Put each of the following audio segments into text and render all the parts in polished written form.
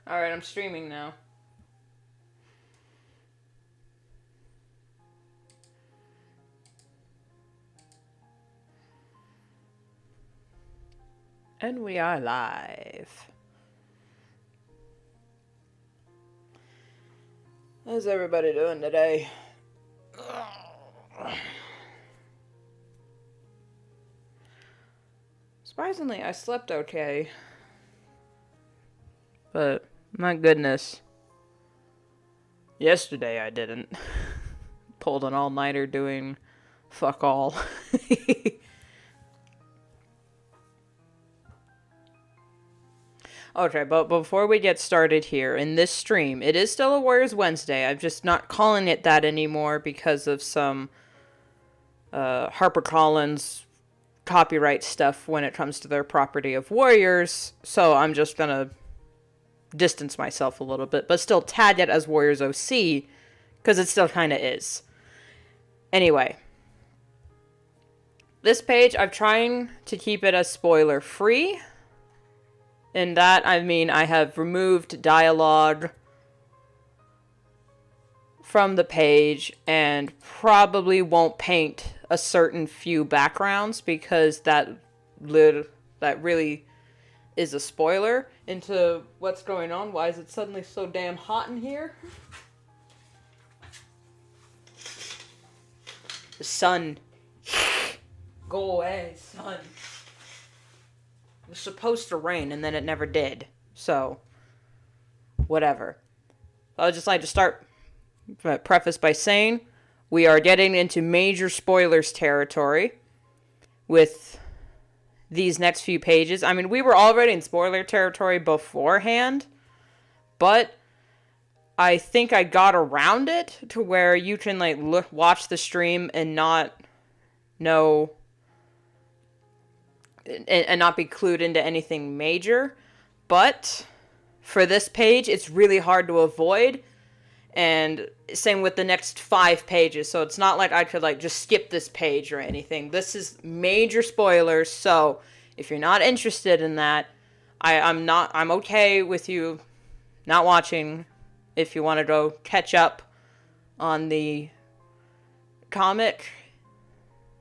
Alright, I'm streaming now. And we are live. How's everybody doing today? Surprisingly, I slept okay. But, my goodness. Yesterday I didn't. Pulled an all-nighter doing fuck all. Okay, but before we get started here, in this stream, it is still a Warriors Wednesday. I'm just not calling it that anymore because of some HarperCollins copyright stuff when it comes to their property of Warriors. So I'm just gonna distance myself a little bit, but still tag it as Warriors OC, because it still kind of is. Anyway, this page, I'm trying to keep it as spoiler-free. In that, I mean, I have removed dialogue from the page and probably won't paint a certain few backgrounds because that really is a spoiler into what's going on. Why is it suddenly so damn hot in here? The sun. Go away, sun. It was supposed to rain, and then it never did. So, whatever. I would just like to start preface by saying we are getting into major spoilers territory with these next few pages. I mean, we were already in spoiler territory beforehand, but I think I got around it to where you can watch the stream and not know and not be clued into anything major. But for this page, it's really hard to avoid. And same with the next 5 pages. So it's not like I could just skip this page or anything. This is major spoilers. So if you're not interested in that, I'm okay with you not watching if you want to go catch up on the comic.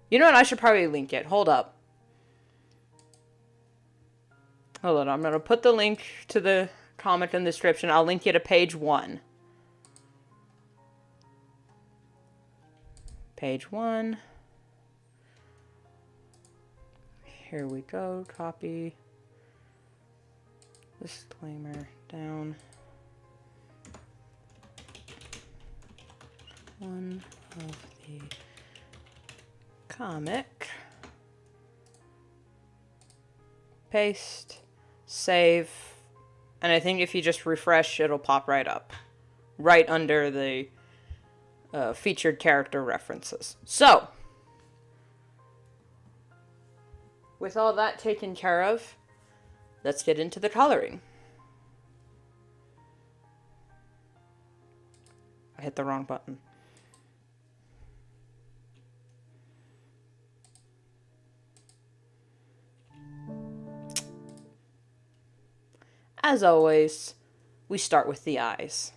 You know what? I should probably link it. Hold up. Hold on, I'm going to put the link to the comic in the description. I'll link you to page 1. Page 1. Here we go. Copy. Disclaimer down. 1 of the comic. Paste. Save, and I think if you just refresh, it'll pop right up, right under the featured character references. So, with all that taken care of, let's get into the coloring. I hit the wrong button. As always, we start with the eyes.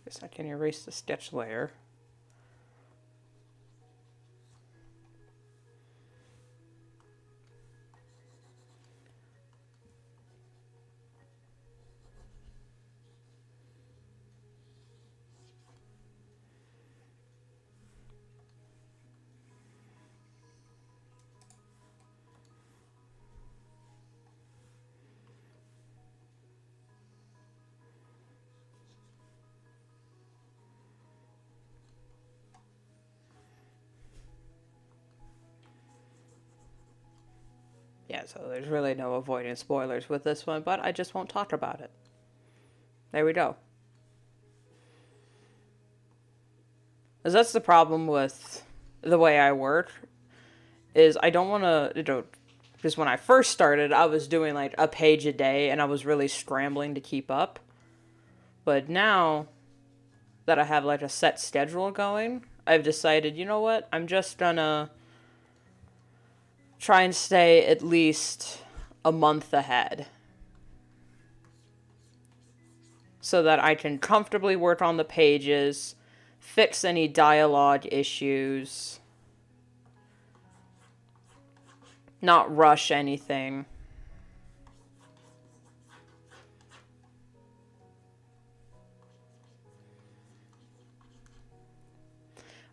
Guess I can erase the sketch layer. Yeah, so there's really no avoiding spoilers with this one, but I just won't talk about it. There we go. Because that's the problem with the way I work, is I don't want to, because when I first started, I was doing a page a day, and I was really scrambling to keep up. But now, that I have like a set schedule going, I've decided, you know what? I'm just gonna try and stay at least a month ahead so that I can comfortably work on the pages, fix any dialogue issues, not rush anything.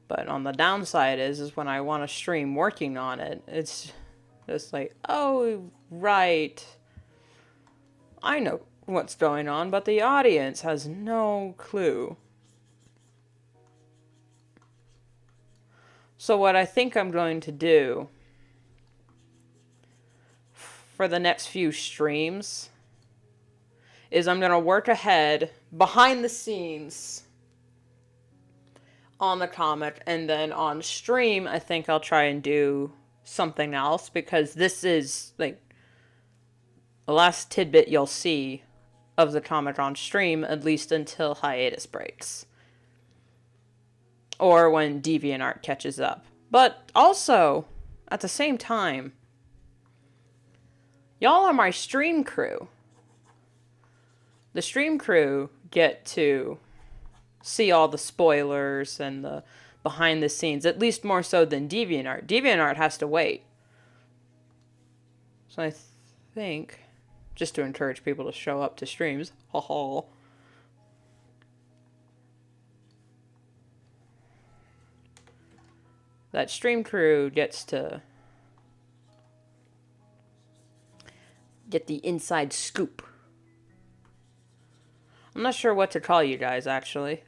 But on the downside is when I want to stream working on it, it's just like, oh, right. I know what's going on, but the audience has no clue. So what I think I'm going to do for the next few streams is I'm going to work ahead behind the scenes on the comic, and then on stream I think I'll try and do something else, because this is like the last tidbit you'll see of the comic on stream, at least until hiatus breaks or when DeviantArt catches up. But also at the same time, y'all are my stream crew. The stream crew get to see all the spoilers and the behind the scenes, at least more so than DeviantArt. DeviantArt has to wait. So I think, just to encourage people to show up to streams, that stream crew gets to get the inside scoop. I'm not sure what to call you guys, actually.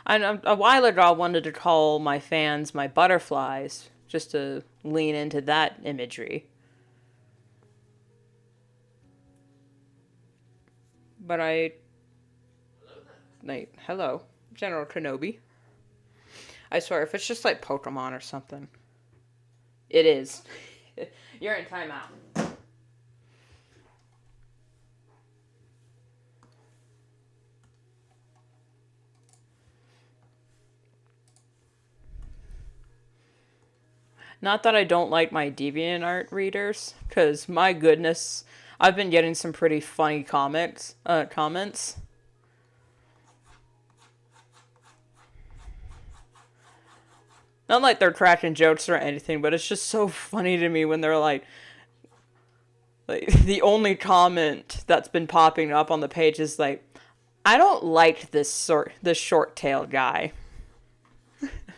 A while ago I wanted to call my fans my butterflies, just to lean into that imagery. But hello, General Kenobi. I swear, if it's just like Pokemon or something. It is. You're in timeout. Not that I don't like my DeviantArt readers, because my goodness, I've been getting some pretty funny comments. Not like they're cracking jokes or anything, but it's just so funny to me when they're like the only comment that's been popping up on the page is like, I don't like this short-tailed guy.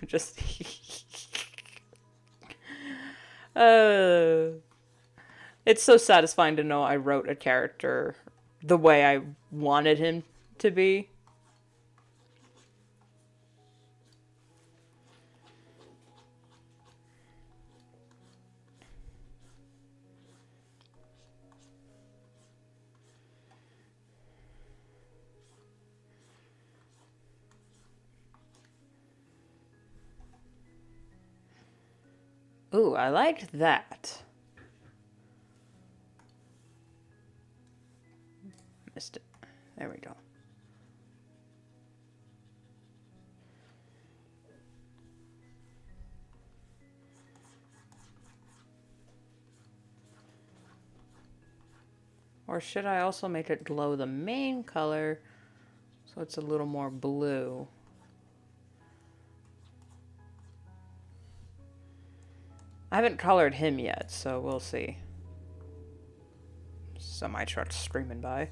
Just it's so satisfying to know I wrote a character the way I wanted him to be. Ooh, I liked that. Missed it. There we go. Or should I also make it glow the main color so it's a little more blue? I haven't colored him yet, so we'll see. Semi-truck screaming by.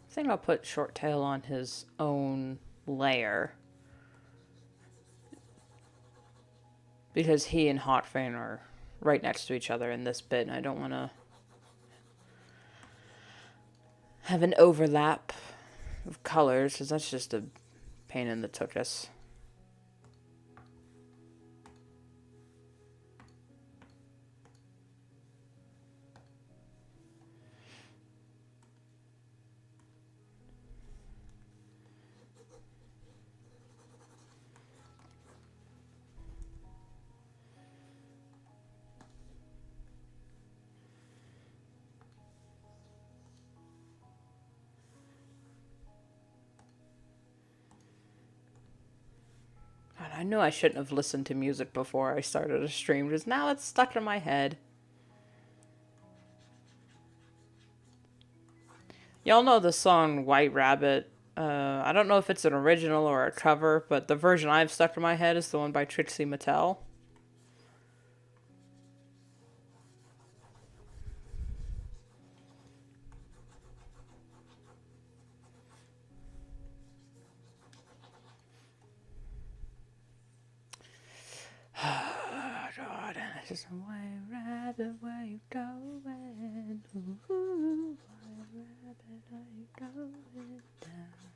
I think I'll put Shorttail on his own layer, because he and Hotfang are right next to each other in this bit, and I don't want to have an overlap of colors, because that's just a pain in the tuchus. I knew I shouldn't have listened to music before I started a stream, because now it's stuck in my head. Y'all know the song White Rabbit. I don't know if it's an original or a cover, but the version I've stuck in my head is the one by Trixie Mattel. God, it's a white rabbit, where you going? Ooh, white rabbit, where you going down?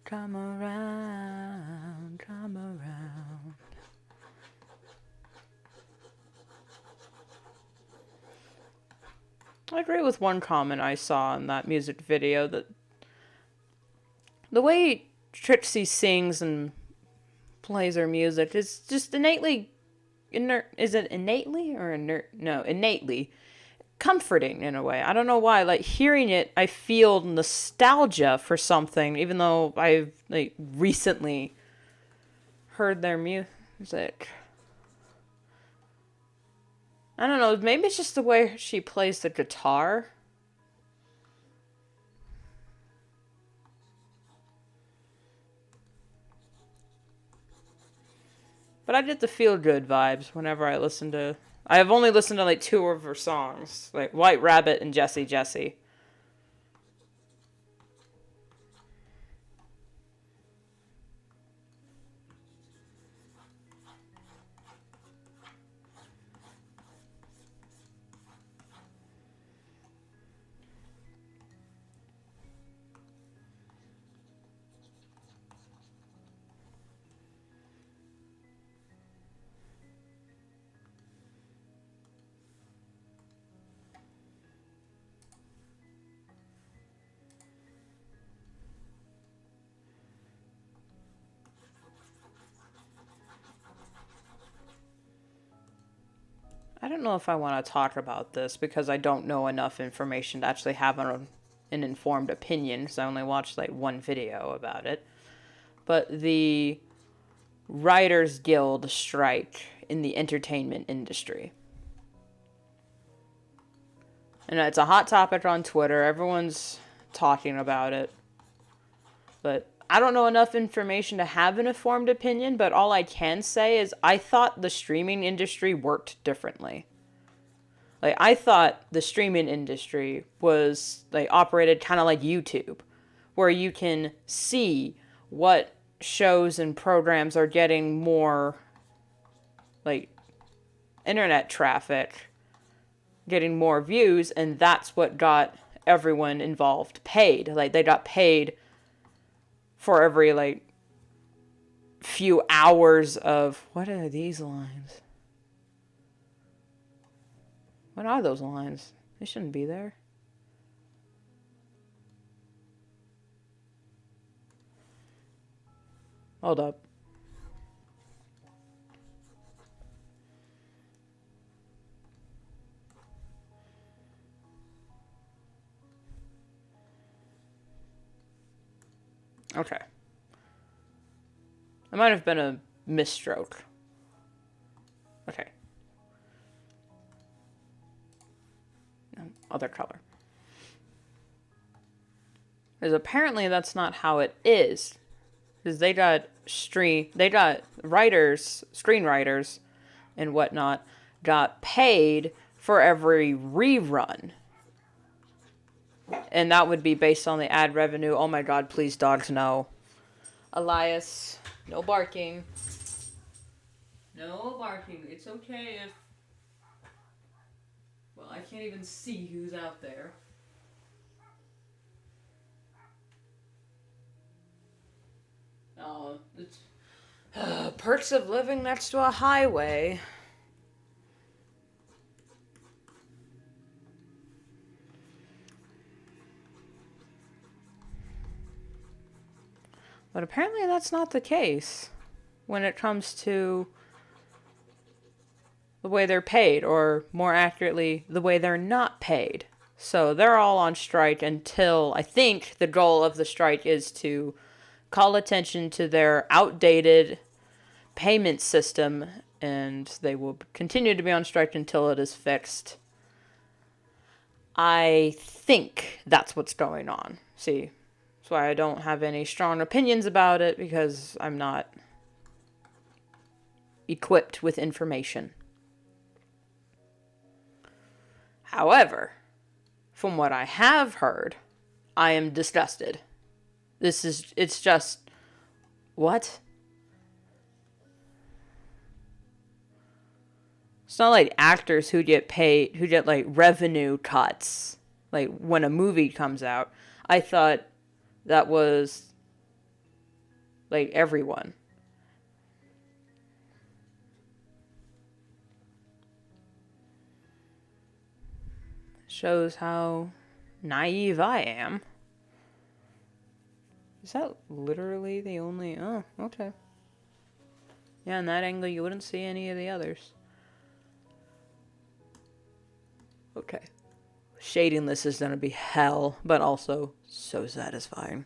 Come around, come around. I agree with one comment I saw in that music video, that the way Trixie sings and plays her music is just innately is it innately or inert? No, innately comforting in a way. I don't know why. Like, hearing it, I feel nostalgia for something, even though I've like recently heard their music. I don't know. Maybe it's just the way she plays the guitar. But I get the feel-good vibes whenever I listen to... I have only listened to, like, 2 of her songs. Like, White Rabbit and Jessie Jessie. I don't know if I want to talk about this because I don't know enough information to actually have an informed opinion, because I only watched like one video about it. But the Writers Guild strike in the entertainment industry. And it's a hot topic on Twitter. Everyone's talking about it. But I don't know enough information to have an informed opinion, but all I can say is I thought the streaming industry worked differently. Like, I thought the streaming industry was, like, operated kind of like YouTube, where you can see what shows and programs are getting more, like, internet traffic, getting more views, and that's what got everyone involved paid. Like, they got paid for every, like, few hours of... What are these lines? What are those lines? They shouldn't be there. Hold up. Okay. It might have been a misstroke. Okay. Other color. Because apparently that's not how it is. Because they got writers, screenwriters, and whatnot, got paid for every rerun. And that would be based on the ad revenue. Oh my god, please, dogs, no. Elias, no barking. No barking. It's okay if... Well, I can't even see who's out there. Oh, it's... perks of living next to a highway. But apparently that's not the case when it comes to the way they're paid, or more accurately, the way they're not paid. So they're all on strike until, I think the goal of the strike is to call attention to their outdated payment system, and they will continue to be on strike until it is fixed. I think that's what's going on. See, that's why I don't have any strong opinions about it, because I'm not equipped with information. However, from what I have heard, I am disgusted. It's just, what? It's not like actors who get paid, who get like revenue cuts, like when a movie comes out. I thought that was like everyone. Shows how naive I am. Is that literally the only... Oh, okay. Yeah, in that angle you wouldn't see any of the others. Okay. Shading this is gonna be hell, but also so satisfying.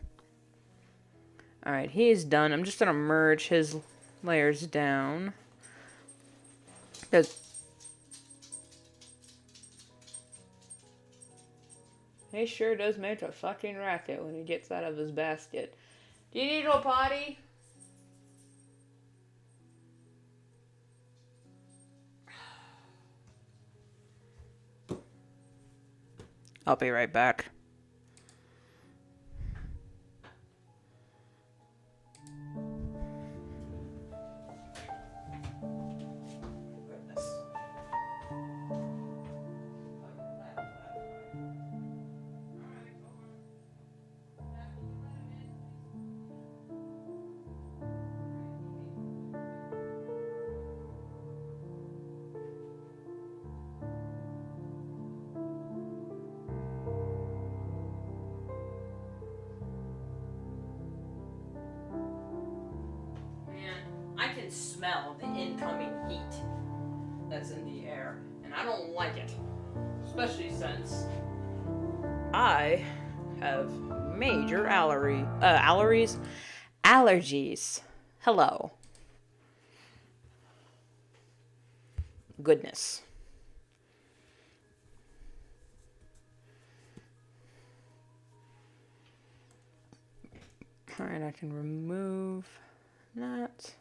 Alright, he is done. I'm just gonna merge his layers down. Because he sure does make a fucking racket when he gets out of his basket. Do you need a potty? I'll be right back. I can smell the incoming heat that's in the air, and I don't like it. Especially since I have major allergies. Hello. Goodness. Alright, I can remove that.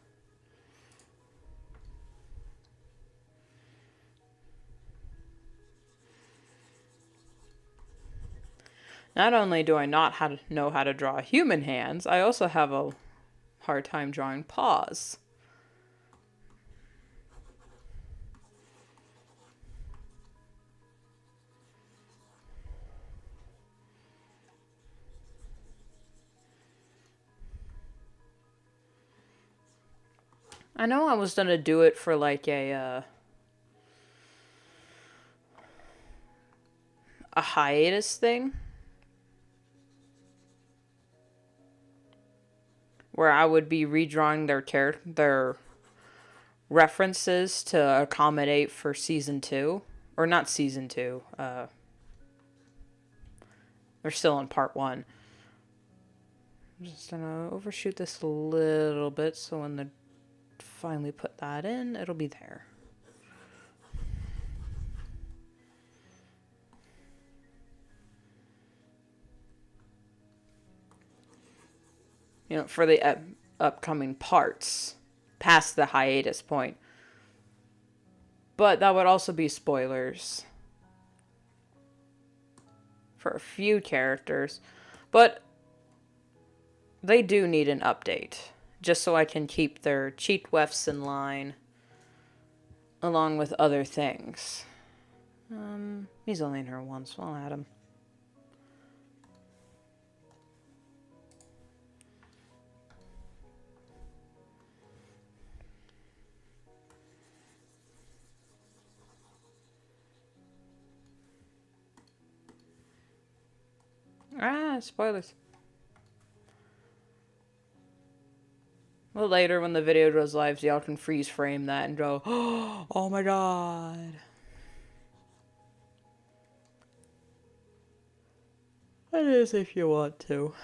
Not only do I not know how to draw human hands, I also have a hard time drawing paws. I know I was gonna do it for like a hiatus thing, where I would be redrawing their references to accommodate for season 2, or not season 2. They're still in part 1. I'm just gonna overshoot this a little bit so when they finally put that in, it'll be there. You know, for the upcoming parts past the hiatus point. But that would also be spoilers for a few characters. But they do need an update, just so I can keep their cheat wefts in line, along with other things. He's only in here once, so I'll add him. Spoilers. Well, later when the video goes live, y'all can freeze frame that and go, oh my god. That is if you want to.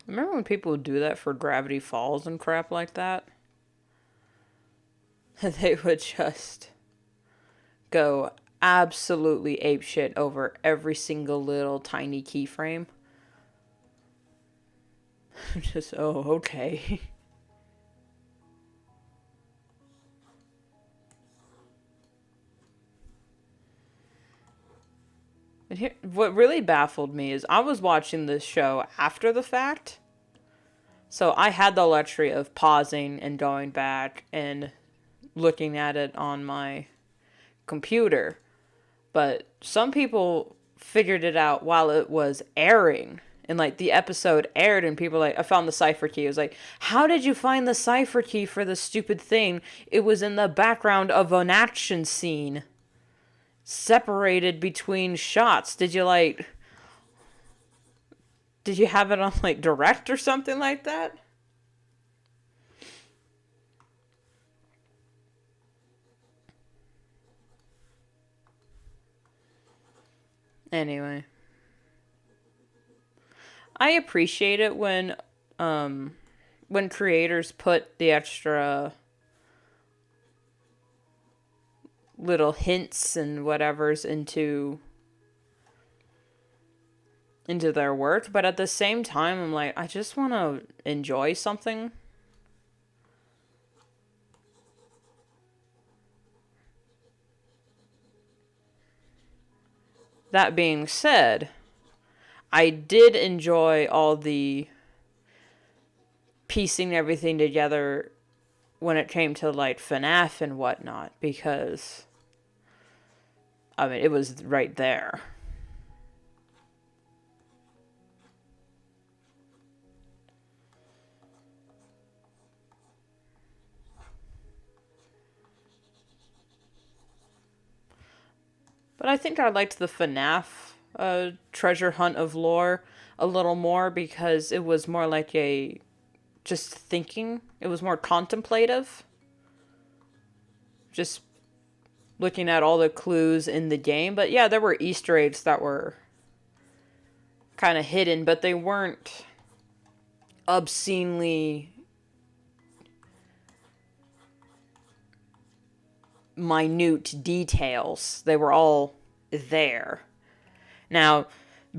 Remember when people would do that for Gravity Falls and crap like that? They would just go absolutely apeshit over every single little tiny keyframe. Just, oh, okay. And here, what really baffled me is I was watching this show after the fact. So I had the luxury of pausing and going back and looking at it on my computer. But some people figured it out while it was airing. And like the episode aired and people were like, I found the cipher key. It was like, how did you find the cipher key for the stupid thing? It was in the background of an action scene. Separated between shots. Did you have it on like direct or something like that? Anyway. I appreciate it when creators put the extra little hints and whatever's into their work, but at the same time I'm like, I just want to enjoy something. That being said, I did enjoy all the piecing everything together when it came to like FNAF and whatnot, because I mean, it was right there. But I think I liked the FNAF treasure hunt of lore a little more because it was more like a just thinking. It was more contemplative. Just looking at all the clues in the game. But yeah, there were Easter eggs that were kind of hidden, but they weren't obscenely minute details. They were all there. Now,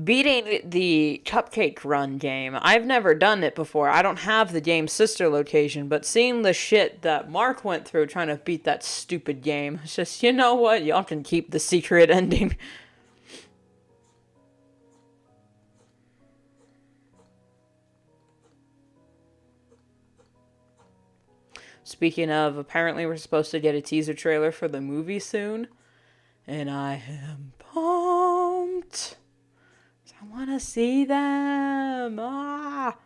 beating the Cupcake Run game, I've never done it before. I don't have the game's sister location, but seeing the shit that Mark went through trying to beat that stupid game, it's just, you know what? Y'all can keep the secret ending. Speaking of, apparently we're supposed to get a teaser trailer for the movie soon. And I am pumped. I want to see them. Ah.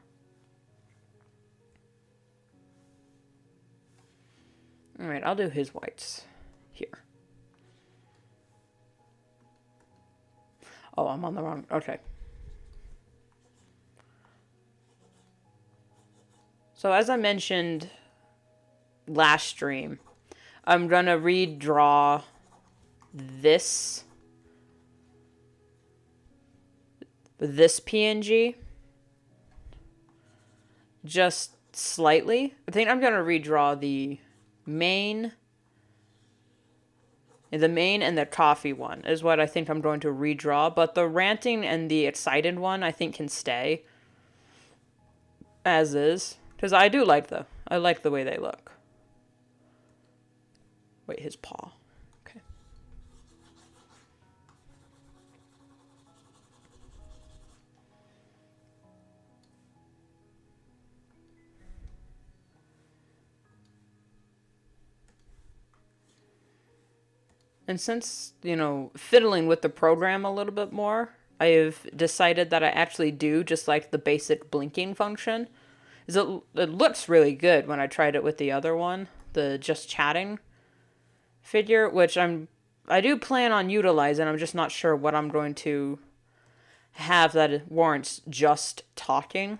Alright, I'll do his whites here. Oh, I'm on the wrong... Okay. So as I mentioned last stream, I'm going to redraw this PNG just slightly. I think I'm going to redraw the main and the coffee one is what I think I'm going to redraw, but the ranting and the excited one I think can stay as is, because I like the way they look. Wait, his paw. Okay. And since, fiddling with the program a little bit more, I have decided that I actually do just like the basic blinking function. It looks really good when I tried it with the other one, the just chatting figure, which I do plan on utilizing. I'm just not sure what I'm going to have that warrants just talking.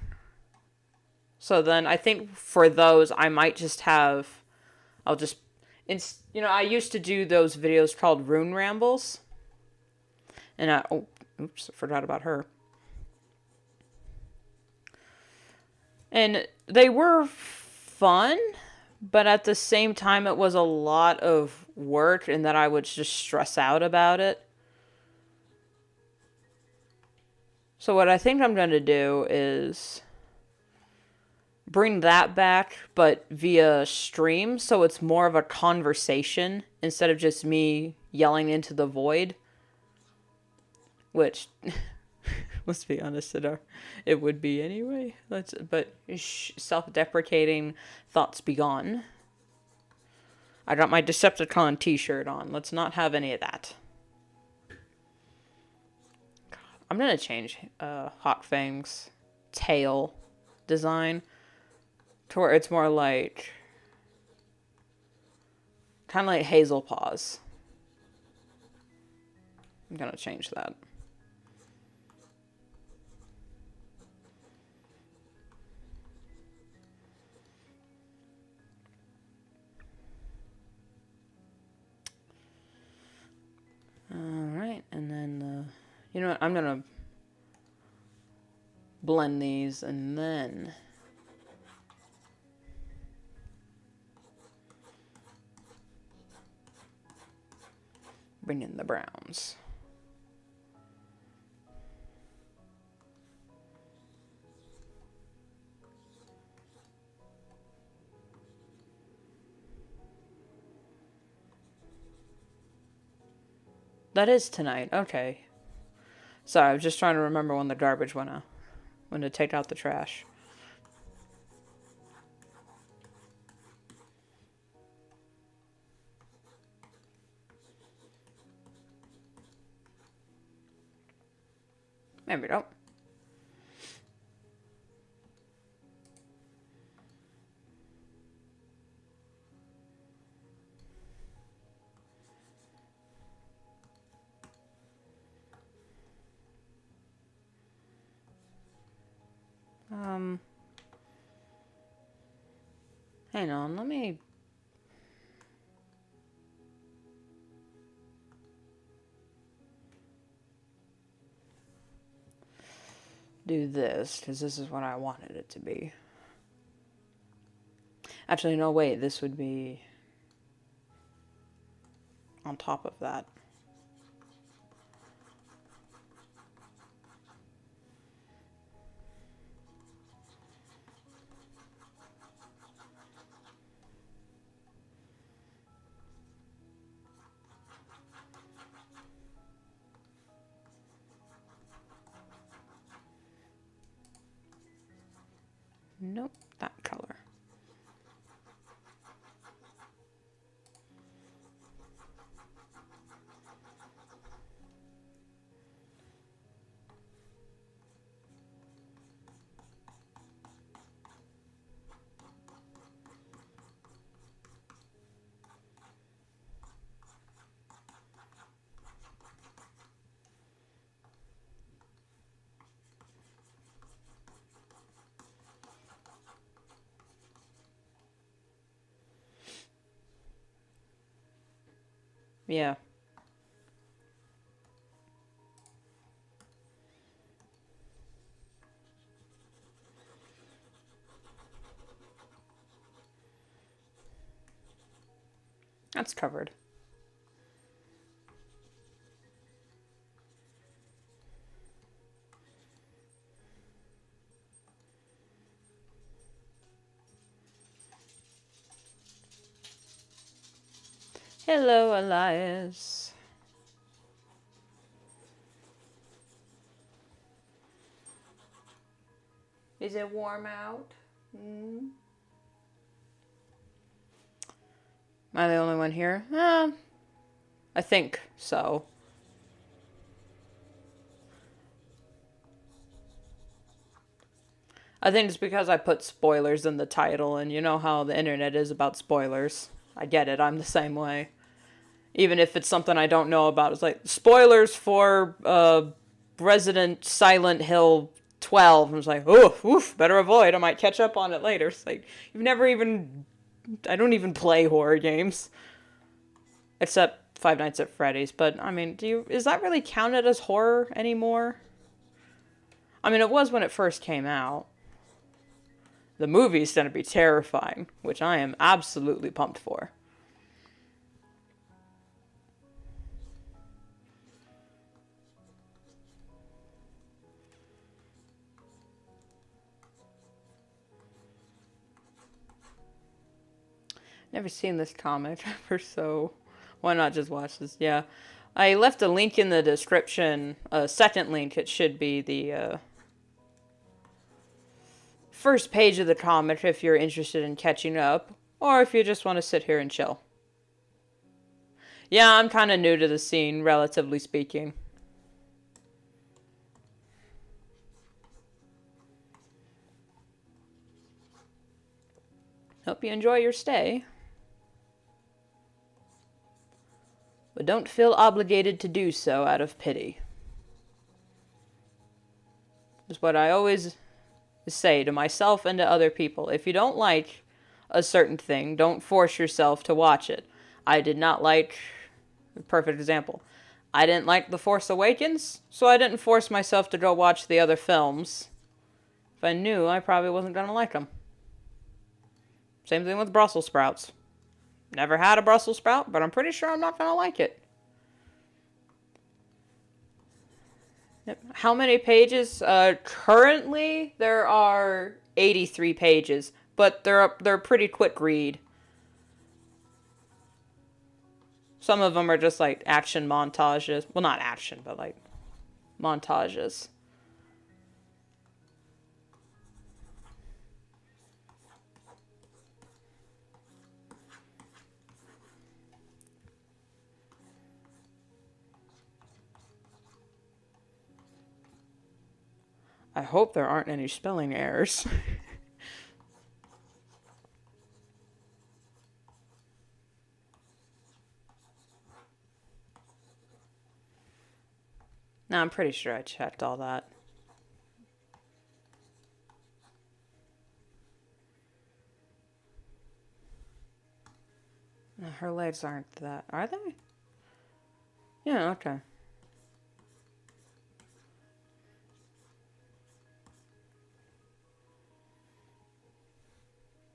So then I think for those I might just have, I used to do those videos called Rune Rambles. And I forgot about her. And they were fun, but at the same time, it was a lot of work and that I would just stress out about it. So what I think I'm going to do is bring that back, but via stream, so it's more of a conversation instead of just me yelling into the void. Which, let's be honest, it would be anyway. But self-deprecating thoughts be gone. I got my Decepticon t-shirt on. Let's not have any of that. I'm gonna change Hawk Fang's tail design to where it's more like kind of like Hazel Paws. I'm gonna change that. Alright, and then, you know what, I'm gonna blend these and then bring in the browns. That is tonight. Okay. Sorry, I was just trying to remember when the garbage went out. When to take out the trash. There we go. Hang on, let me do this, because this is what I wanted it to be. Actually, no, wait, this would be on top of that. Nope, that color. Yeah. That's covered. Hello, Elias. Is it warm out? Am I the only one here? I think so. I think it's because I put spoilers in the title, and you know how the internet is about spoilers. I get it, I'm the same way. Even if it's something I don't know about, it's like, spoilers for Resident Silent Hill 12. And it's like, oh, oof, better avoid. I might catch up on it later. It's like, you've never even... I don't even play horror games. Except Five Nights at Freddy's. But, I mean, is that really counted as horror anymore? I mean, it was when it first came out. The movie's going to be terrifying, which I am absolutely pumped for. Never seen this comic ever, so why not just watch this? Yeah. I left a link in the description, a second link. It should be the first page of the comic if you're interested in catching up, or if you just want to sit here and chill. Yeah, I'm kind of new to the scene, relatively speaking. Hope you enjoy your stay. But don't feel obligated to do so out of pity. Is what I always say to myself and to other people. If you don't like a certain thing, don't force yourself to watch it. I did not like, perfect example, I didn't like The Force Awakens, so I didn't force myself to go watch the other films. If I knew, I probably wasn't going to like them. Same thing with Brussels sprouts. Never had a Brussels sprout, but I'm pretty sure I'm not going to like it. How many pages? Currently, there are 83 pages, but they're a pretty quick read. Some of them are just like action montages. Well, not action, but like montages. I hope there aren't any spelling errors. No, I'm pretty sure I checked all that. Her legs aren't that, are they? Yeah, okay.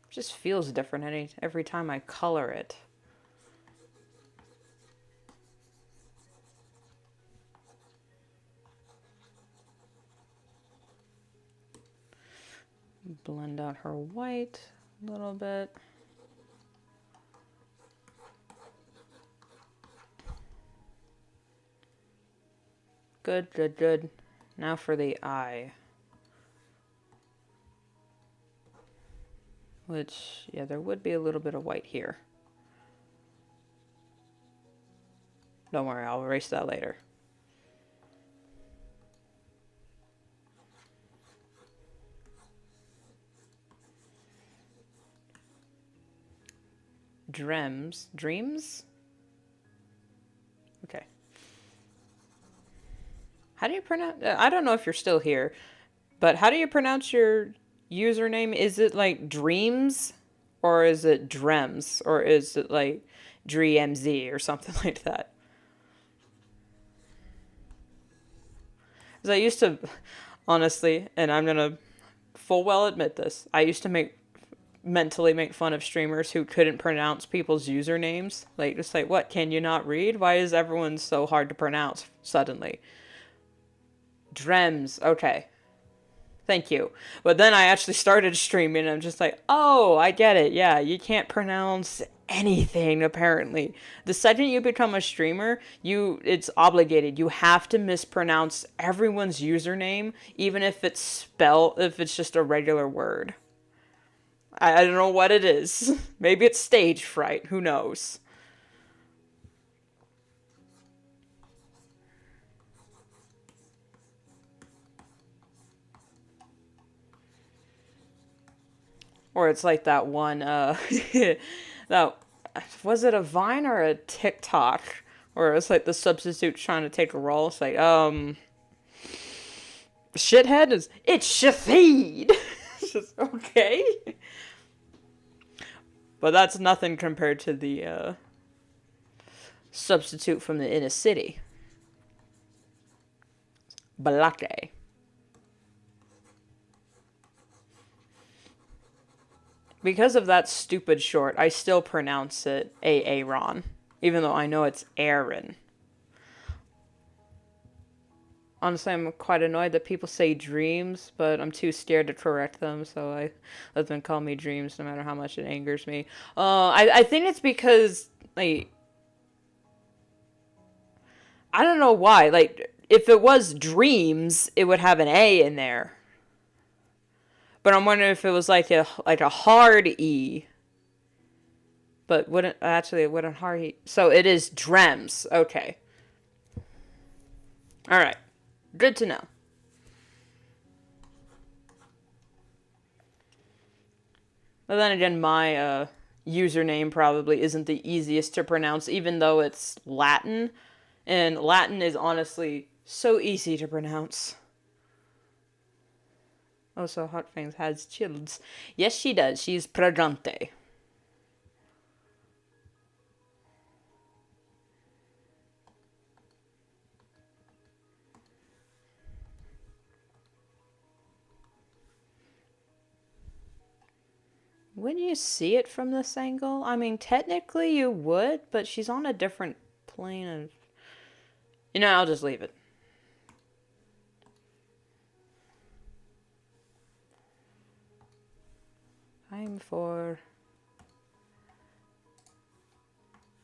Just feels different every time I color it. Blend out her white a little bit. Good, good, good. Now for the eye. Which, yeah, there would be a little bit of white here. Don't worry, I'll erase that later. Dreams? Okay. How do you pronounce... I don't know if you're still here, but how do you pronounce your username? Is it like Dreams? Or is it Drems? Or is it like DreamZ or something like that? Because I used to, honestly, and I'm going to full well admit this, I used to mentally make fun of streamers who couldn't pronounce people's usernames. Like, just like, what, can you not read? Why is everyone so hard to pronounce suddenly? Drems, okay. Thank you. But then I actually started streaming and I'm just like, oh, I get it. Yeah, you can't pronounce anything, apparently. The second you become a streamer, it's obligated. You have to mispronounce everyone's username, even if it's just a regular word. I don't know what it is. Maybe it's stage fright. Who knows? Or it's like that one, that, was it a Vine or a TikTok? Or it's like the substitute trying to take a role. It's like, shithead it's Shafid! It's just, okay. But that's nothing compared to the, substitute from the inner city. Balake. because of that stupid short, I still pronounce it Aaron, even though I know it's Aaron. Honestly, I'm quite annoyed that people say dreams, but I'm too scared to correct them, so I let them call me dreams no matter how much it angers me. I think it's because, like, I don't know why. Like, if it was dreams, it would have an A in there. But I'm wondering if it was like a hard E. But wouldn't actually it wouldn't hard E. So it is drems. Okay. All right. Good to know. But then again, my username probably isn't the easiest to pronounce, even though it's Latin. And Latin is honestly so easy to pronounce. Oh, so Hot Fangs has childs. Yes, she does. She's Pradante. Would you see it from this angle? I mean, technically you would, but she's on a different plane of... You know, I'll just leave it. Time for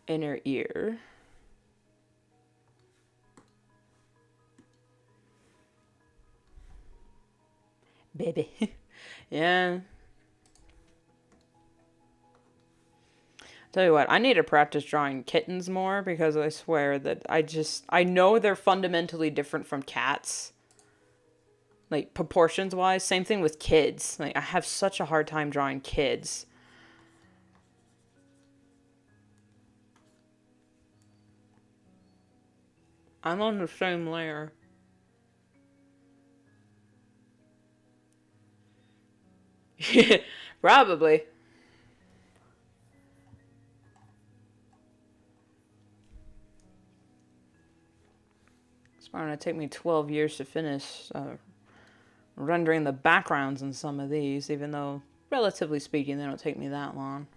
inner ear. Baby. Yeah. Tell you what, I need to practice drawing kittens more because I swear that I know they're fundamentally different from cats. Like, proportions wise. Same thing with kids. Like, I have such a hard time drawing kids. I'm on the same layer. Probably. It's probably gonna take me 12 years to finish rendering the backgrounds in some of these, even though, relatively speaking, they don't take me that long.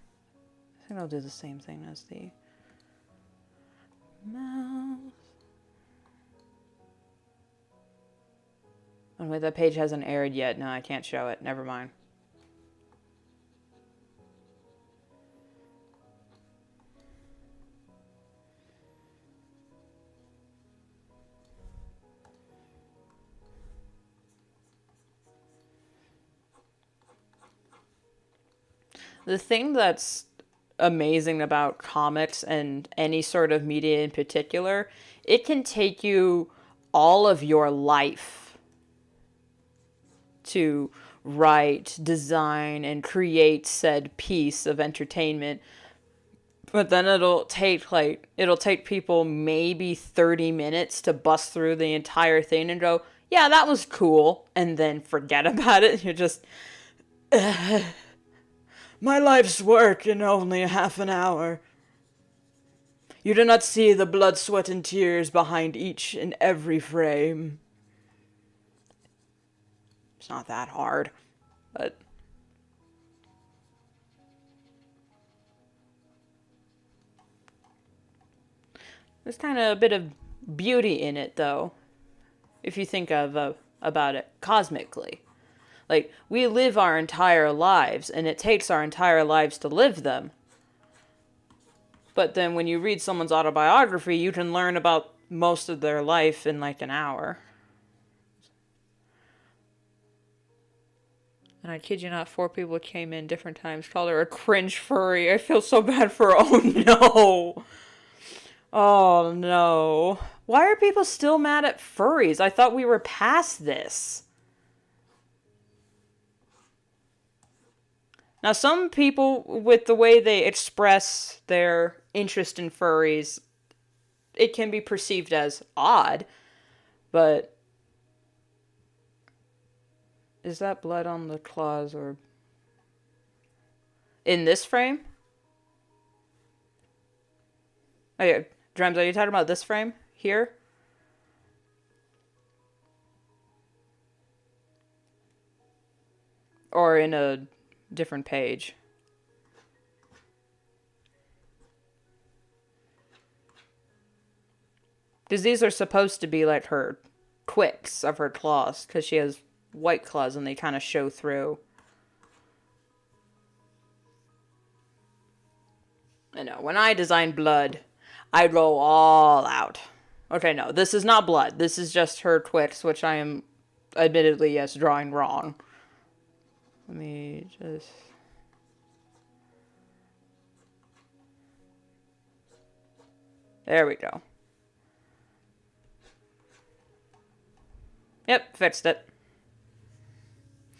I think I'll do the same thing as the mouth. Oh wait, that page hasn't aired yet. No, I can't show it. Never mind. The thing that's amazing about comics and any sort of media in particular, it can take you all of your life to write, design, and create said piece of entertainment. But then it'll take people maybe 30 minutes to bust through the entire thing and go, yeah, that was cool, and then forget about it. You're just, my life's work in only half an hour. You do not see the blood, sweat, and tears behind each and every frame. It's not that hard, but... There's kind of a bit of beauty in it, though, if you think of about it cosmically. Like, we live our entire lives, and it takes our entire lives to live them. But then when you read someone's autobiography, you can learn about most of their life in like an hour. And I kid you not, 4 people came in different times, called her a cringe furry. I feel so bad for her. Oh no. Oh no. Why are people still mad at furries? I thought we were past this. Now, some people, with the way they express their interest in furries, it can be perceived as odd, but... Is that blood on the claws or... In this frame? Oh yeah, Drems, are you talking about this frame? Here? Or in a different page? Because these are supposed to be like her quicks of her claws. Because she has white claws and they kind of show through. I know. When I design blood, I go all out. Okay, no. This is not blood. This is just her quicks, which I am admittedly, yes, drawing wrong. Let me just... There we go. Yep, fixed it.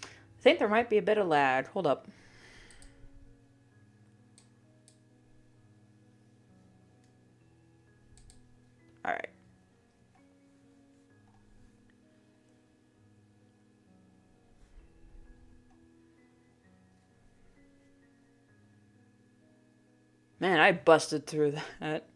I think there might be a bit of lag. Hold up. Alright. Man, I busted through that.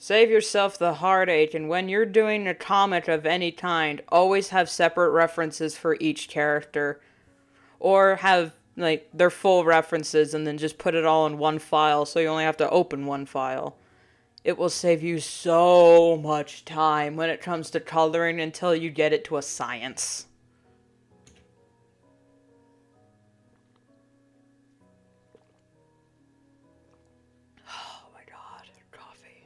Save yourself the heartache, and when you're doing a comic of any kind, always have separate references for each character. Or have, like, their full references and then just put it all in one file so you only have to open one file. It will save you so much time when it comes to coloring until you get it to a science. Oh my god, coffee.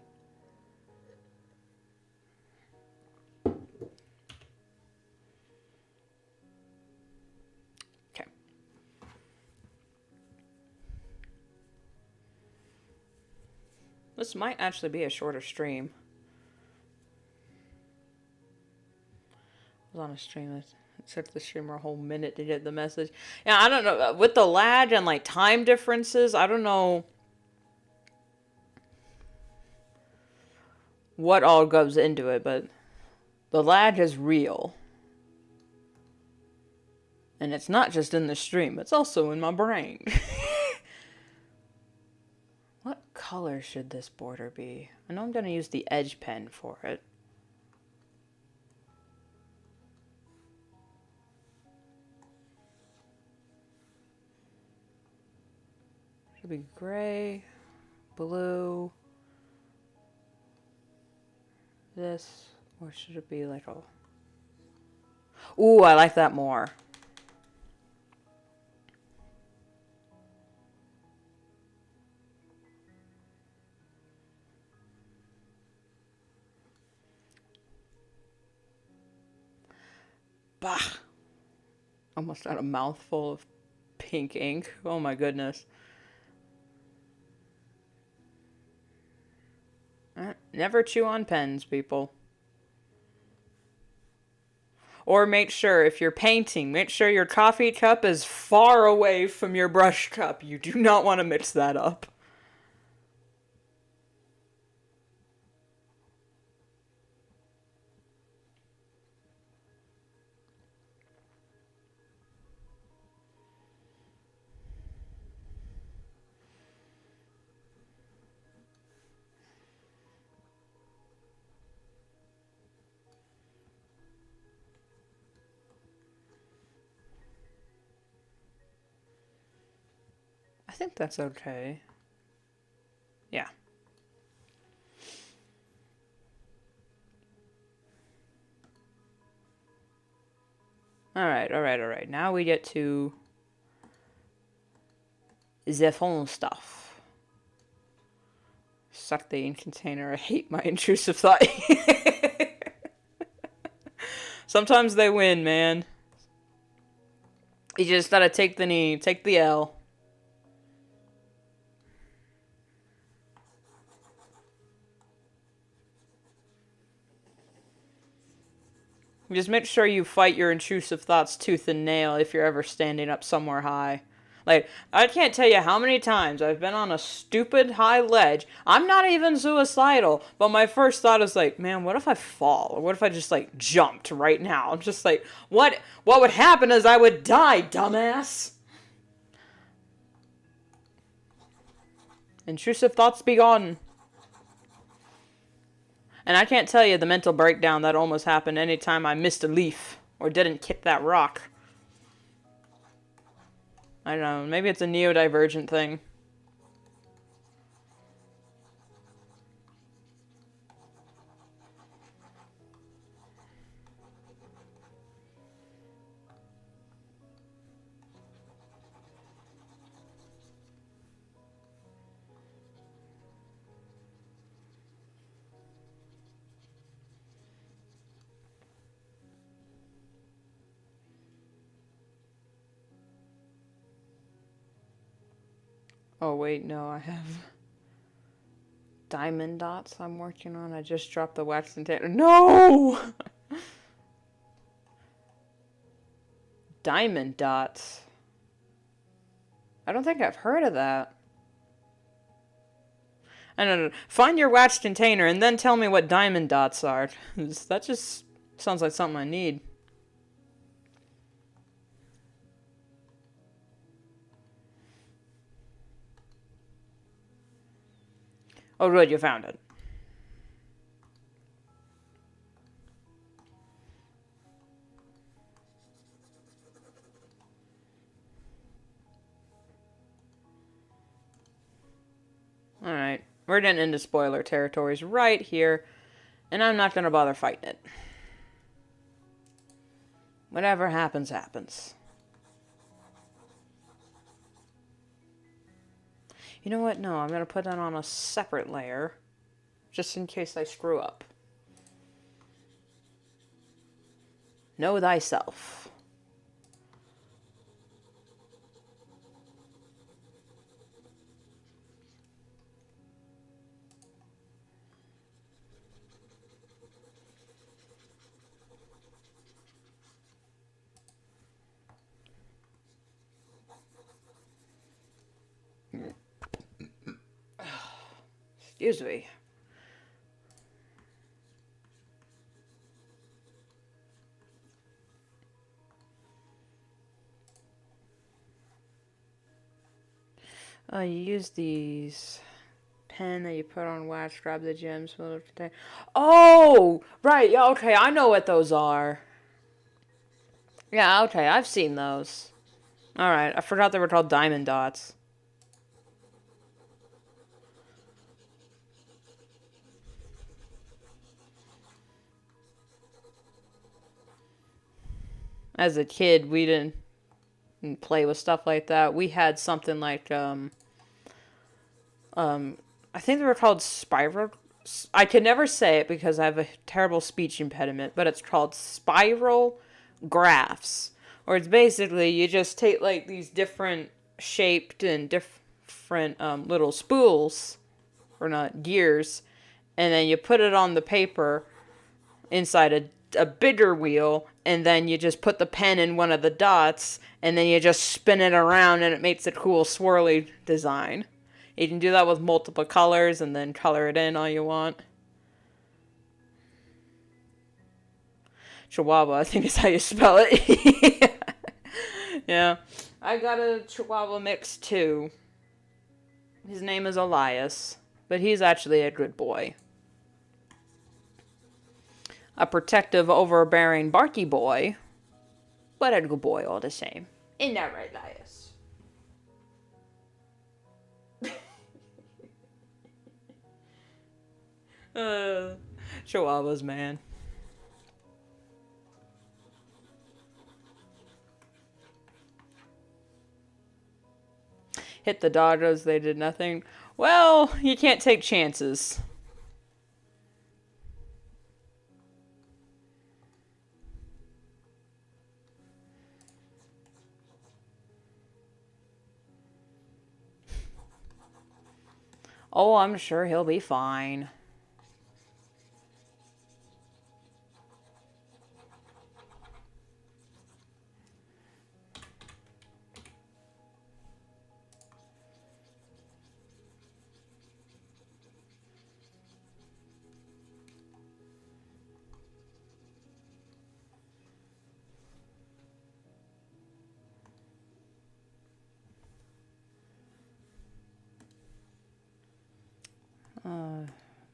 Okay. This might actually be a shorter stream. I was on a stream. It took the streamer a whole minute to get the message. Yeah, I don't know. With the lag and like time differences, I don't know what all goes into it, but the lag is real. And it's not just in the stream, it's also in my brain. What color should this border be? I know I'm going to use the edge pen for it. Should be gray, blue, this, or should it be like a... Ooh, I like that more. Bah! Almost got a mouthful of pink ink. Oh my goodness. Never chew on pens, people. Or make sure, if you're painting, make sure your coffee cup is far away from your brush cup. You do not want to mix that up. I think that's okay. Yeah. Alright. Now we get to the fun stuff. Suck the ink container. I hate my intrusive thought. Sometimes they win, man. You just gotta take the knee, take the L. Just make sure you fight your intrusive thoughts tooth and nail if you're ever standing up somewhere high. Like, I can't tell you how many times I've been on a stupid high ledge. I'm not even suicidal, but my first thought is like, man, what if I fall? Or what if I just, like, jumped right now? I'm just like, what would happen is I would die, dumbass. Intrusive thoughts be gone. And I can't tell you the mental breakdown that almost happened anytime I missed a leaf or didn't kick that rock. I don't know, maybe it's a neurodivergent thing. Oh, wait, no, I have diamond dots I'm working on. I just dropped the wax container. No! Diamond dots. I don't think I've heard of that. I don't know. Find your wax container and then tell me what diamond dots are. That just sounds like something I need. Oh, good, you found it. Alright, we're getting into spoiler territories right here, and I'm not going to bother fighting it. Whatever happens, happens. You know what? No, I'm going to put that on a separate layer, just in case I screw up. Know thyself. Excuse me. You use these pen that you put on wax, grab the gems, fill it container. Oh, right. Yeah, okay. I know what those are. Yeah, okay. I've seen those. Alright, I forgot they were called diamond dots. As a kid, we didn't play with stuff like that. We had something like, I think they were called spiral. I can never say it because I have a terrible speech impediment, but it's called spiral graphs. Or it's basically, you just take, like, these different shaped and different, little spools, or not, gears, and then you put it on the paper inside a bigger wheel, and then you just put the pen in one of the dots, and then you just spin it around, and it makes a cool swirly design. You can do that with multiple colors, and then color it in all you want. Chihuahua, I think is how you spell it. Yeah. I got a Chihuahua mix too. His name is Elias, but he's actually a good boy. A protective, overbearing, barky boy, but a good boy all the same. Isn't that right, Elias? Chihuahuas, man. Hit the Dodgers, they did nothing. Well, you can't take chances. Oh, I'm sure he'll be fine.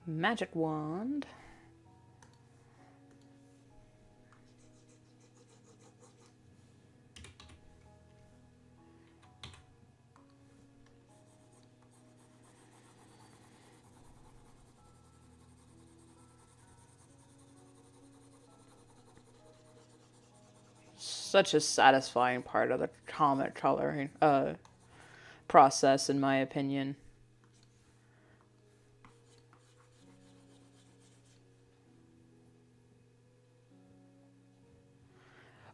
Magic wand. Such a satisfying part of the comic coloring process, in my opinion.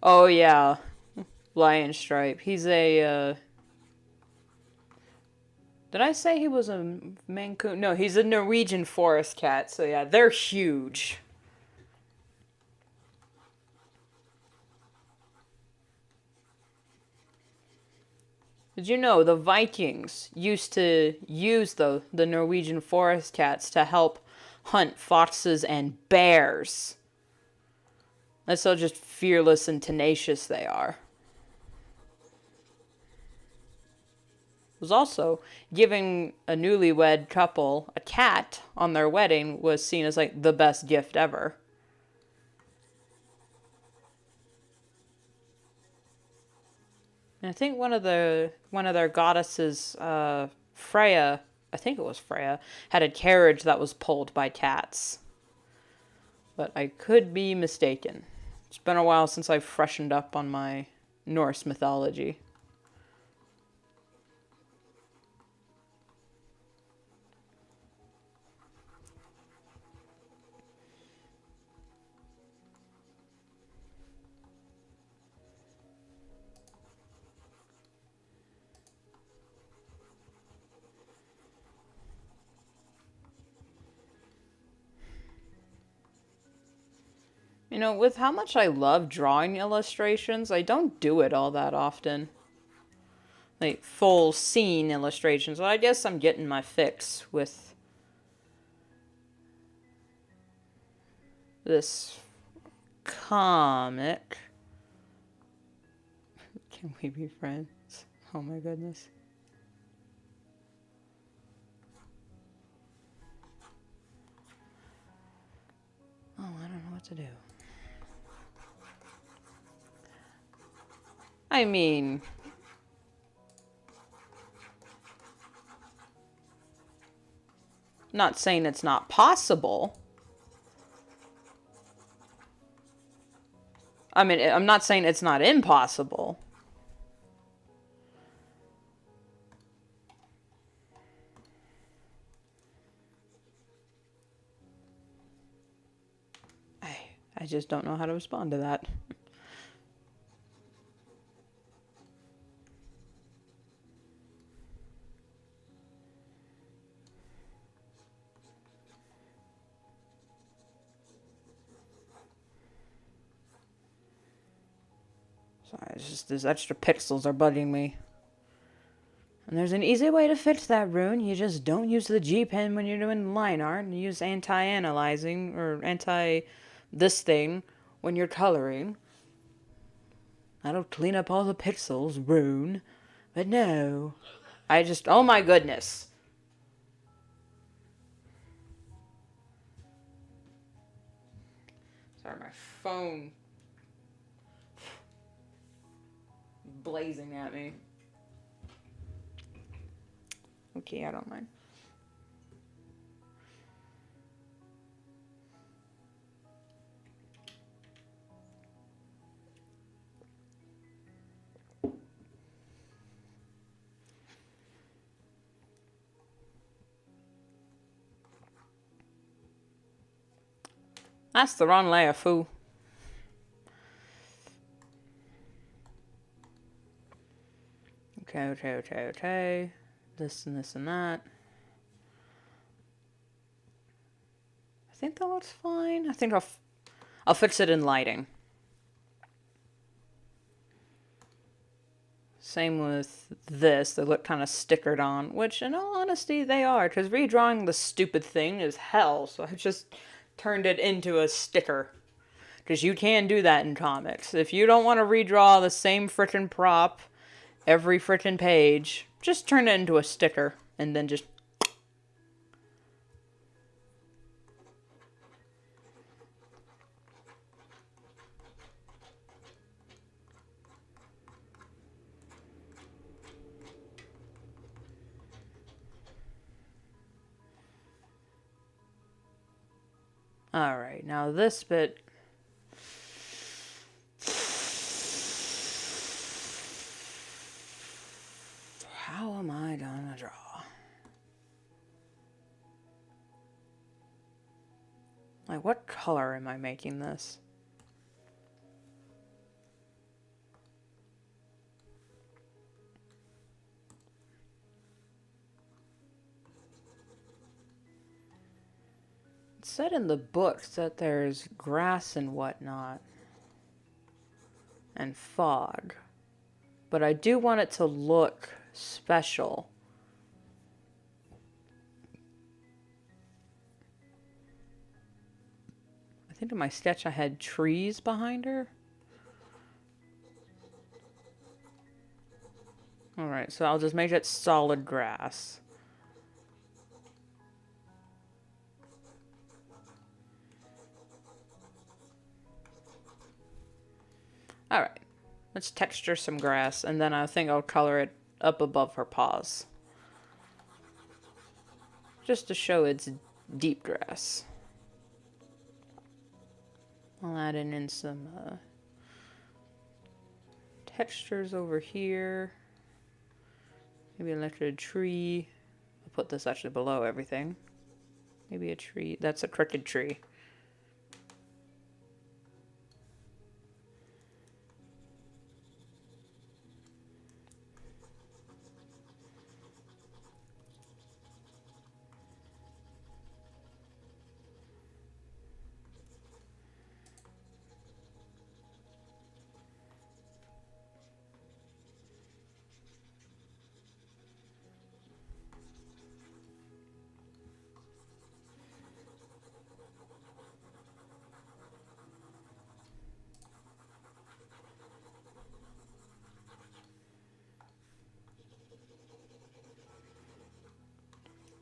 Oh yeah, Lion Stripe. He's a Did I say he was a Mancoon? No, he's a Norwegian forest cat. So yeah, they're huge. Did you know the Vikings used to use the Norwegian forest cats to help hunt foxes and bears? That's how just fearless and tenacious they are. Was also giving a newlywed couple a cat on their wedding was seen as like the best gift ever. And I think one of their goddesses, Freya, I think it was Freya, had a carriage that was pulled by cats. But I could be mistaken. It's been a while since I've freshened up on my Norse mythology. You know, with how much I love drawing illustrations, I don't do it all that often. Like, full scene illustrations. Well, I guess I'm getting my fix with this comic. Can we be friends? Oh my goodness. Oh, I don't know what to do. I mean, not saying it's not possible. I mean, I'm not saying it's not impossible. I just don't know how to respond to that. Sorry, it's just these extra pixels are bugging me. And there's an easy way to fix that, Rune. You just don't use the G pen when you're doing line art. And use anti-analyzing or anti-this thing when you're coloring. That'll clean up all the pixels, Rune. But no. Oh my goodness. Sorry, my phone blazing at me. Okay, I don't mind. That's the wrong layer, fool. Okay. This and this and that. I think that looks fine. I think I'll fix it in lighting. Same with this. They look kind of stickered on, which in all honesty they are, because redrawing the stupid thing is hell, so I just turned it into a sticker. Because you can do that in comics. If you don't want to redraw the same frickin' prop every frickin' page, just turn it into a sticker and then just... Alright, now this bit... How am I gonna draw? Like, what color am I making this? It said in the books that there's grass and whatnot. And fog. But I do want it to look special. I think in my sketch I had trees behind her. Alright, so I'll just make it solid grass. Alright, let's texture some grass, and then I think I'll color it up above her paws. Just to show it's deep grass. I'll add in some textures over here. Maybe a little tree. I'll put this actually below everything. Maybe a tree. That's a crooked tree.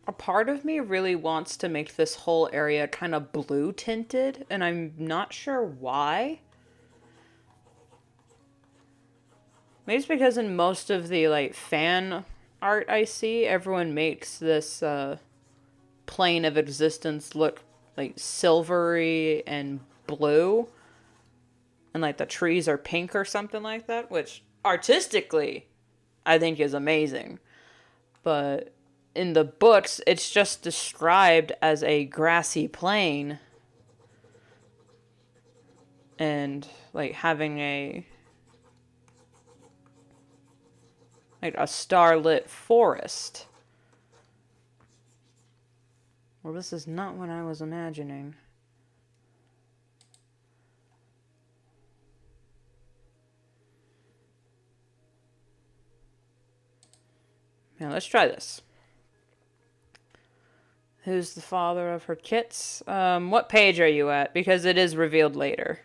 A part of me really wants to make this whole area kind of blue tinted, and I'm not sure why. Maybe it's because in most of the like fan art I see, everyone makes this plane of existence look like silvery and blue. And like the trees are pink or something like that, which artistically I think is amazing. But in the books, it's just described as a grassy plain and like having a starlit forest. Well, this is not what I was imagining. Now let's try this. Who's the father of her kits? What page are you at? Because it is revealed later.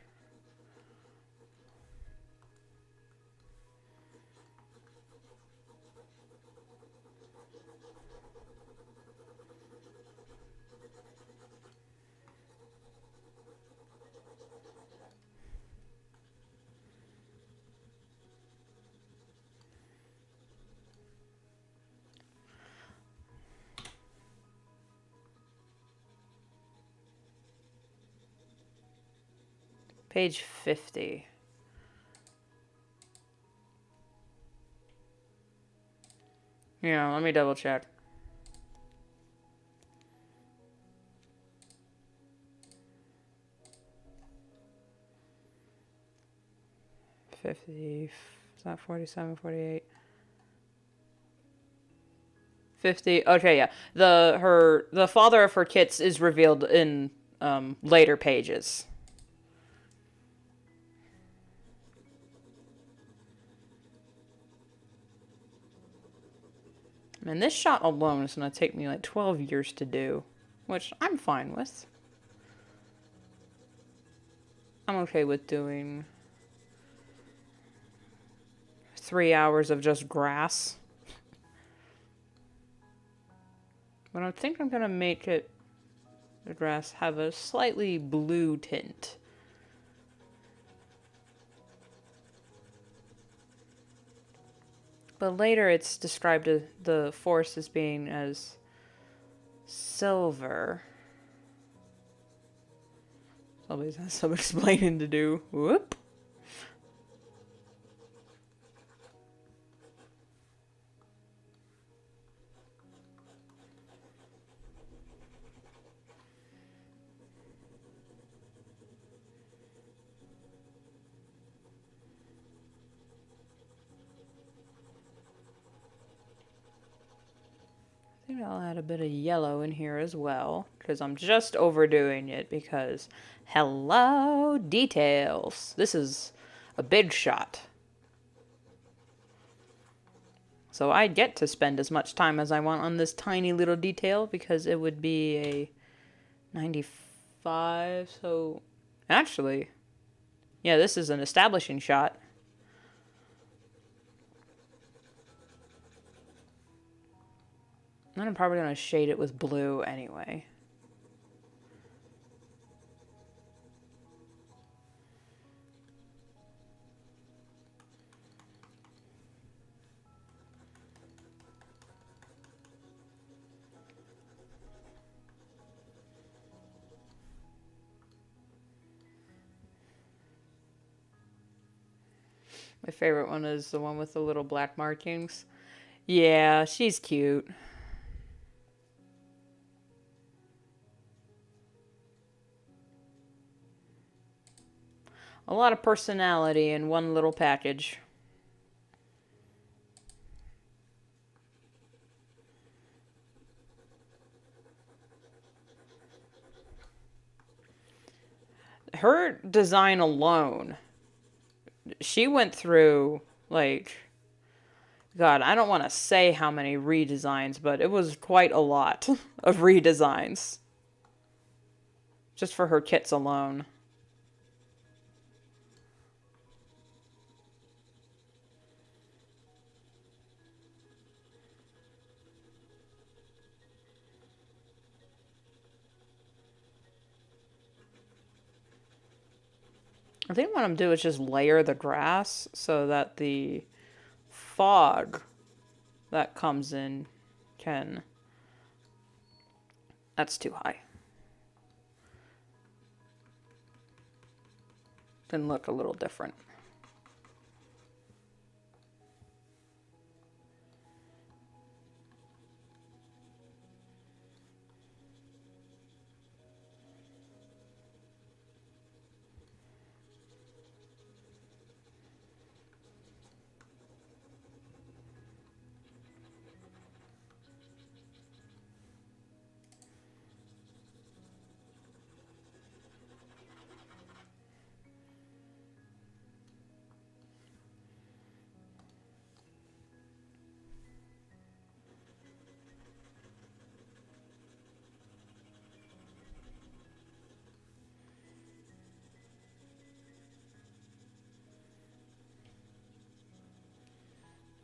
Page 50. Yeah, let me double check. Is that 47, 48? 50. Okay, yeah. The father of her kits is revealed in later pages. And this shot alone is going to take me like 12 years to do, which I'm fine with. I'm okay with doing 3 hours of just grass. But I think I'm going to make the grass have a slightly blue tint. But later it's described as the forest as being as silver. Always has some explaining to do. Whoop. I And I'll add a bit of yellow in here as well, because I'm just overdoing it, because hello, details. This is a big shot. So I get to spend as much time as I want on this tiny little detail, because it would be a 95, so actually, yeah, this is an establishing shot. And I'm probably going to shade it with blue anyway. My favorite one is the one with the little black markings. Yeah, she's cute. A lot of personality in one little package. Her design alone, she went through, like, God, I don't want to say how many redesigns, but it was quite a lot of redesigns. Just for her kits alone. I think what I'm doing is just layer the grass so that the fog that comes in can... That's too high. Can look a little different.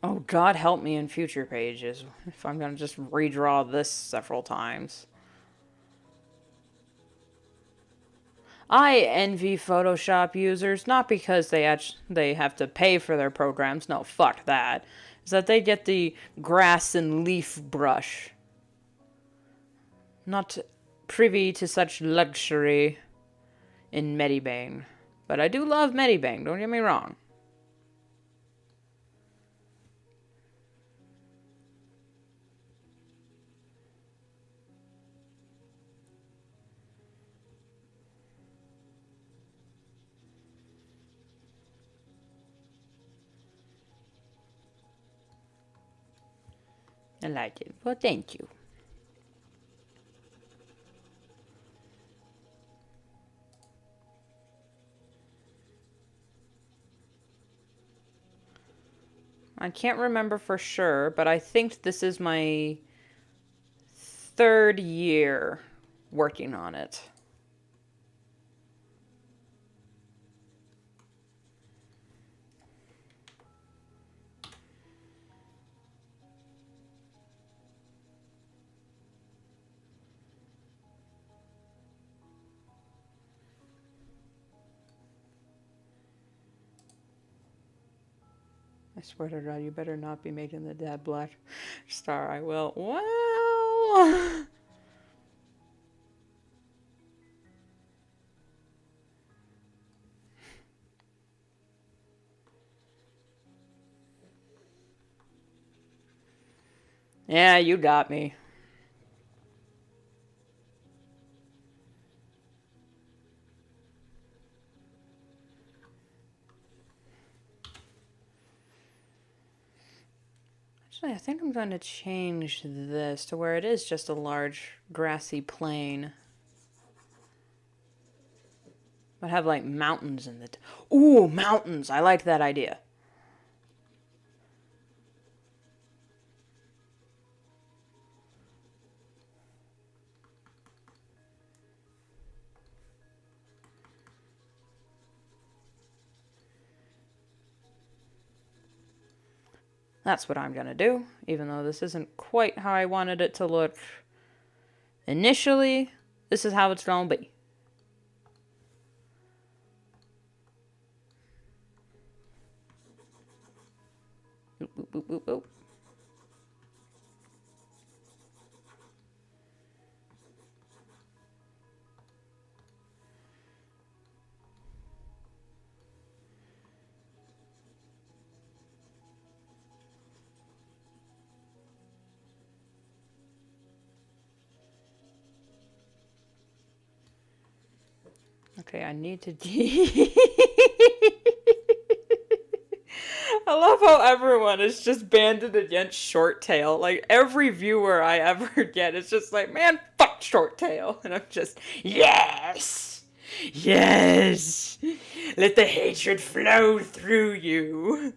Oh, God help me in future pages if I'm going to just redraw this several times. I envy Photoshop users, not because they have to pay for their programs. No, fuck that. Is that they get the grass and leaf brush. Not privy to such luxury in Medibang. But I do love Medibang, don't get me wrong. I like it. Well, thank you. I can't remember for sure, but I think this is my 3rd year working on it. I swear to God, you better not be making the dad black star. I will. Well... Yeah, you got me. Actually, I think I'm going to change this to where it is just a large grassy plain. But have like mountains in it. Ooh, mountains! I like that idea. That's what I'm gonna do, even though this isn't quite how I wanted it to look initially. This is how it's gonna be. Boop, boop, boop, boop, boop. Okay, I need to I love how everyone is just banded against Short Tail. Like, every viewer I ever get is just like, man, fuck Short Tail. And I'm just, yes! Yes! Let the hatred flow through you.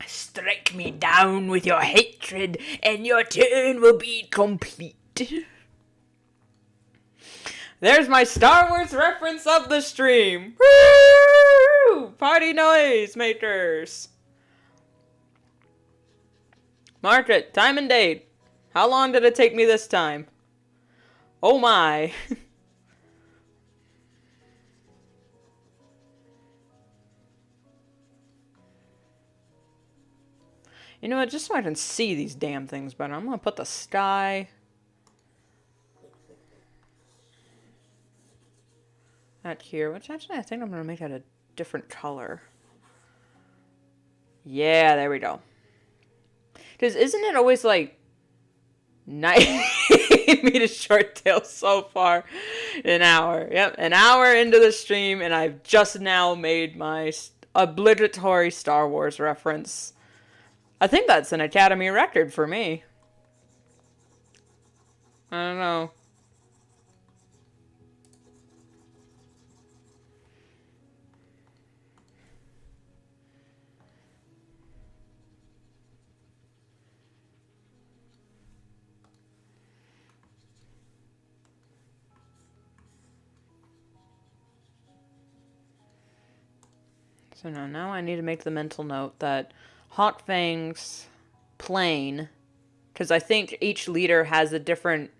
Strike me down with your hatred, and your turn will be complete. There's my Star Wars reference of the stream. Woo! Party noise makers. Mark it. Time and date. How long did it take me this time? Oh my. You know what? Just so I can see these damn things better, I'm gonna put the sky at here, which actually I think I'm gonna make it a different color. Yeah, there we go. Because isn't it always like nice me to Short Tail so far? An hour. Yep, an hour into the stream, and I've just now made my obligatory Star Wars reference. I think that's an Academy record for me. I don't know. So now I need to make the mental note that Hawk Fang's plane, because I think each leader has a different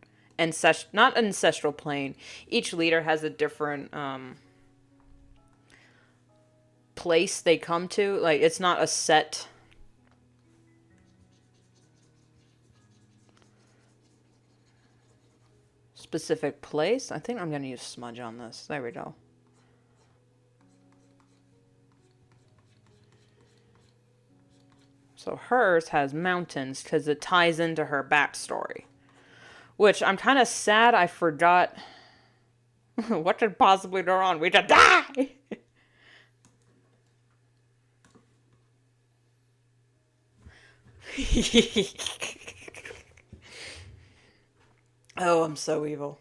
not ancestral plane. Each leader has a different place they come to. Like, it's not a set specific place. I think I'm gonna use smudge on this. There we go. So hers has mountains because it ties into her backstory. Which I'm kind of sad I forgot. What could possibly go wrong? We just die! Oh, I'm so evil.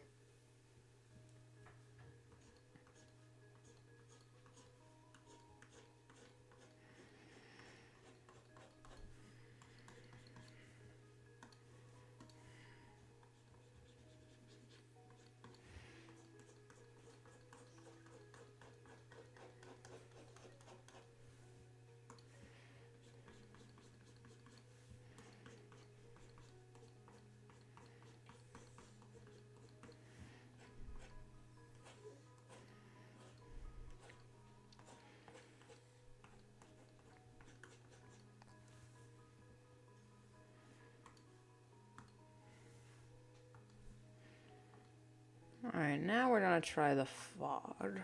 Alright, now we're gonna try the fog.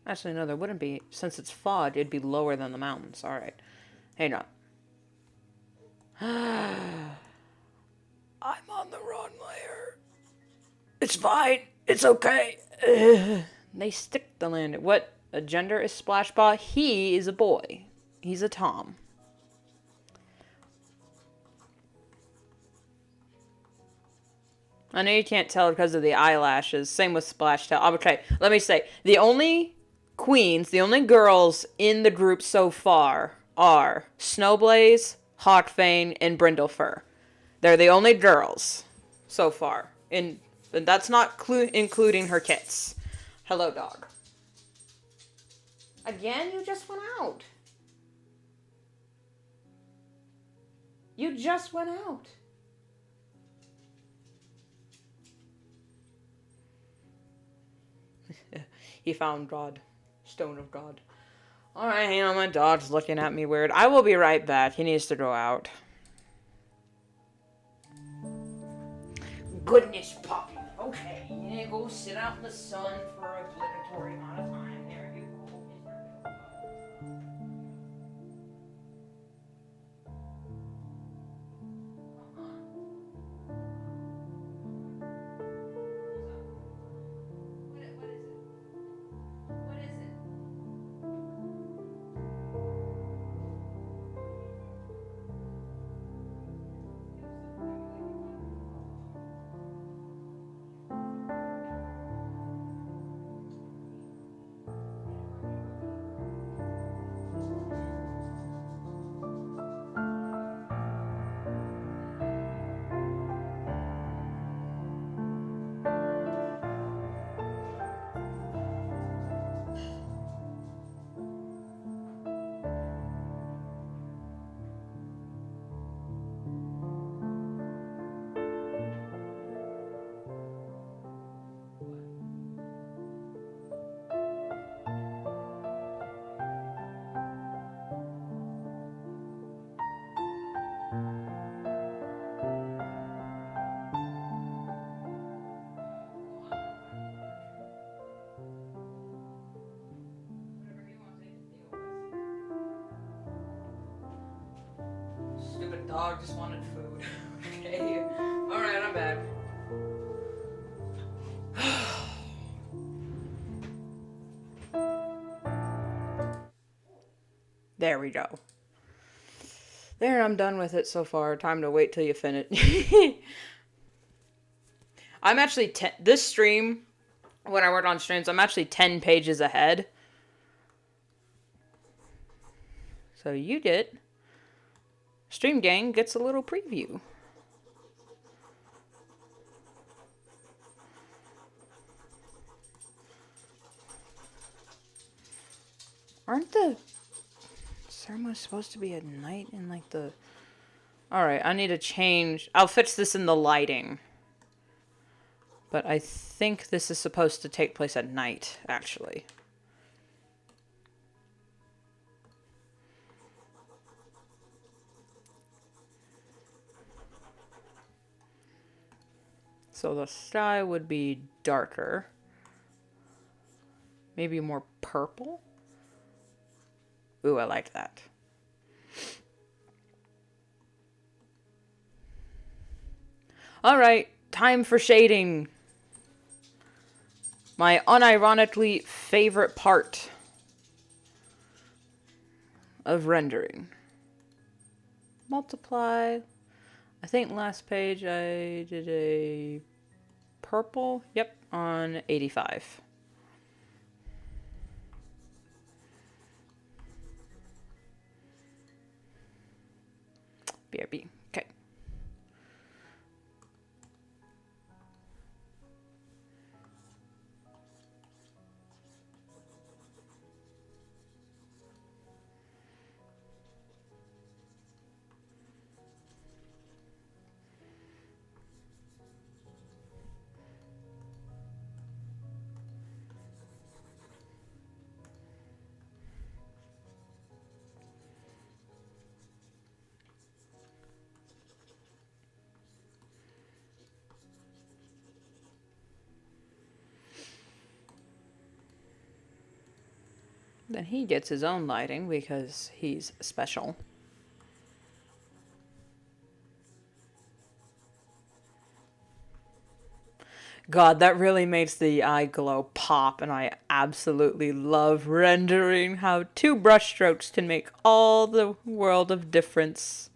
Actually, no, there wouldn't be. Since it's fog, it'd be lower than the mountains. Alright. Hang on. I'm on the wrong layer. It's fine. It's okay. They stick the landing. What gender is Splashbot? He is a boy. He's a Tom. I know you can't tell because of the eyelashes. Same with Splashtail. Okay, let me say. The only queens, the only girls in the group so far are Snowblaze, Hawkfang, and Brindlefur. They're the only girls so far. And that's not including her kits. Hello, dog. Again, you just went out. You just went out. He found God. Stone of God. Alright, hang on, my dog's looking at me weird. I will be right back. He needs to go out. Goodness, puppy. Okay, you need to go sit out in the sun for a obligatory amount of time. There you go. Stupid dog just wanted food. Okay. Alright, I'm back. There we go. There, I'm done with it so far. Time to wait till you finish. I'm actually this stream, when I work on streams, I'm actually 10 pages ahead. So you get... Stream Gang gets a little preview. Aren't the ceremonies supposed to be at night in like the... Alright, I need to change... I'll fix this in the lighting. But I think this is supposed to take place at night, actually. So the sky would be darker. Maybe more purple? Ooh, I like that. Alright, time for shading. My unironically favorite part of rendering. Multiply. I think last page I did a purple. Yep, on 85. BRB. Okay. Then he gets his own lighting because he's special. God, that really makes the eye glow pop, and I absolutely love rendering how 2 brushstrokes can make all the world of difference.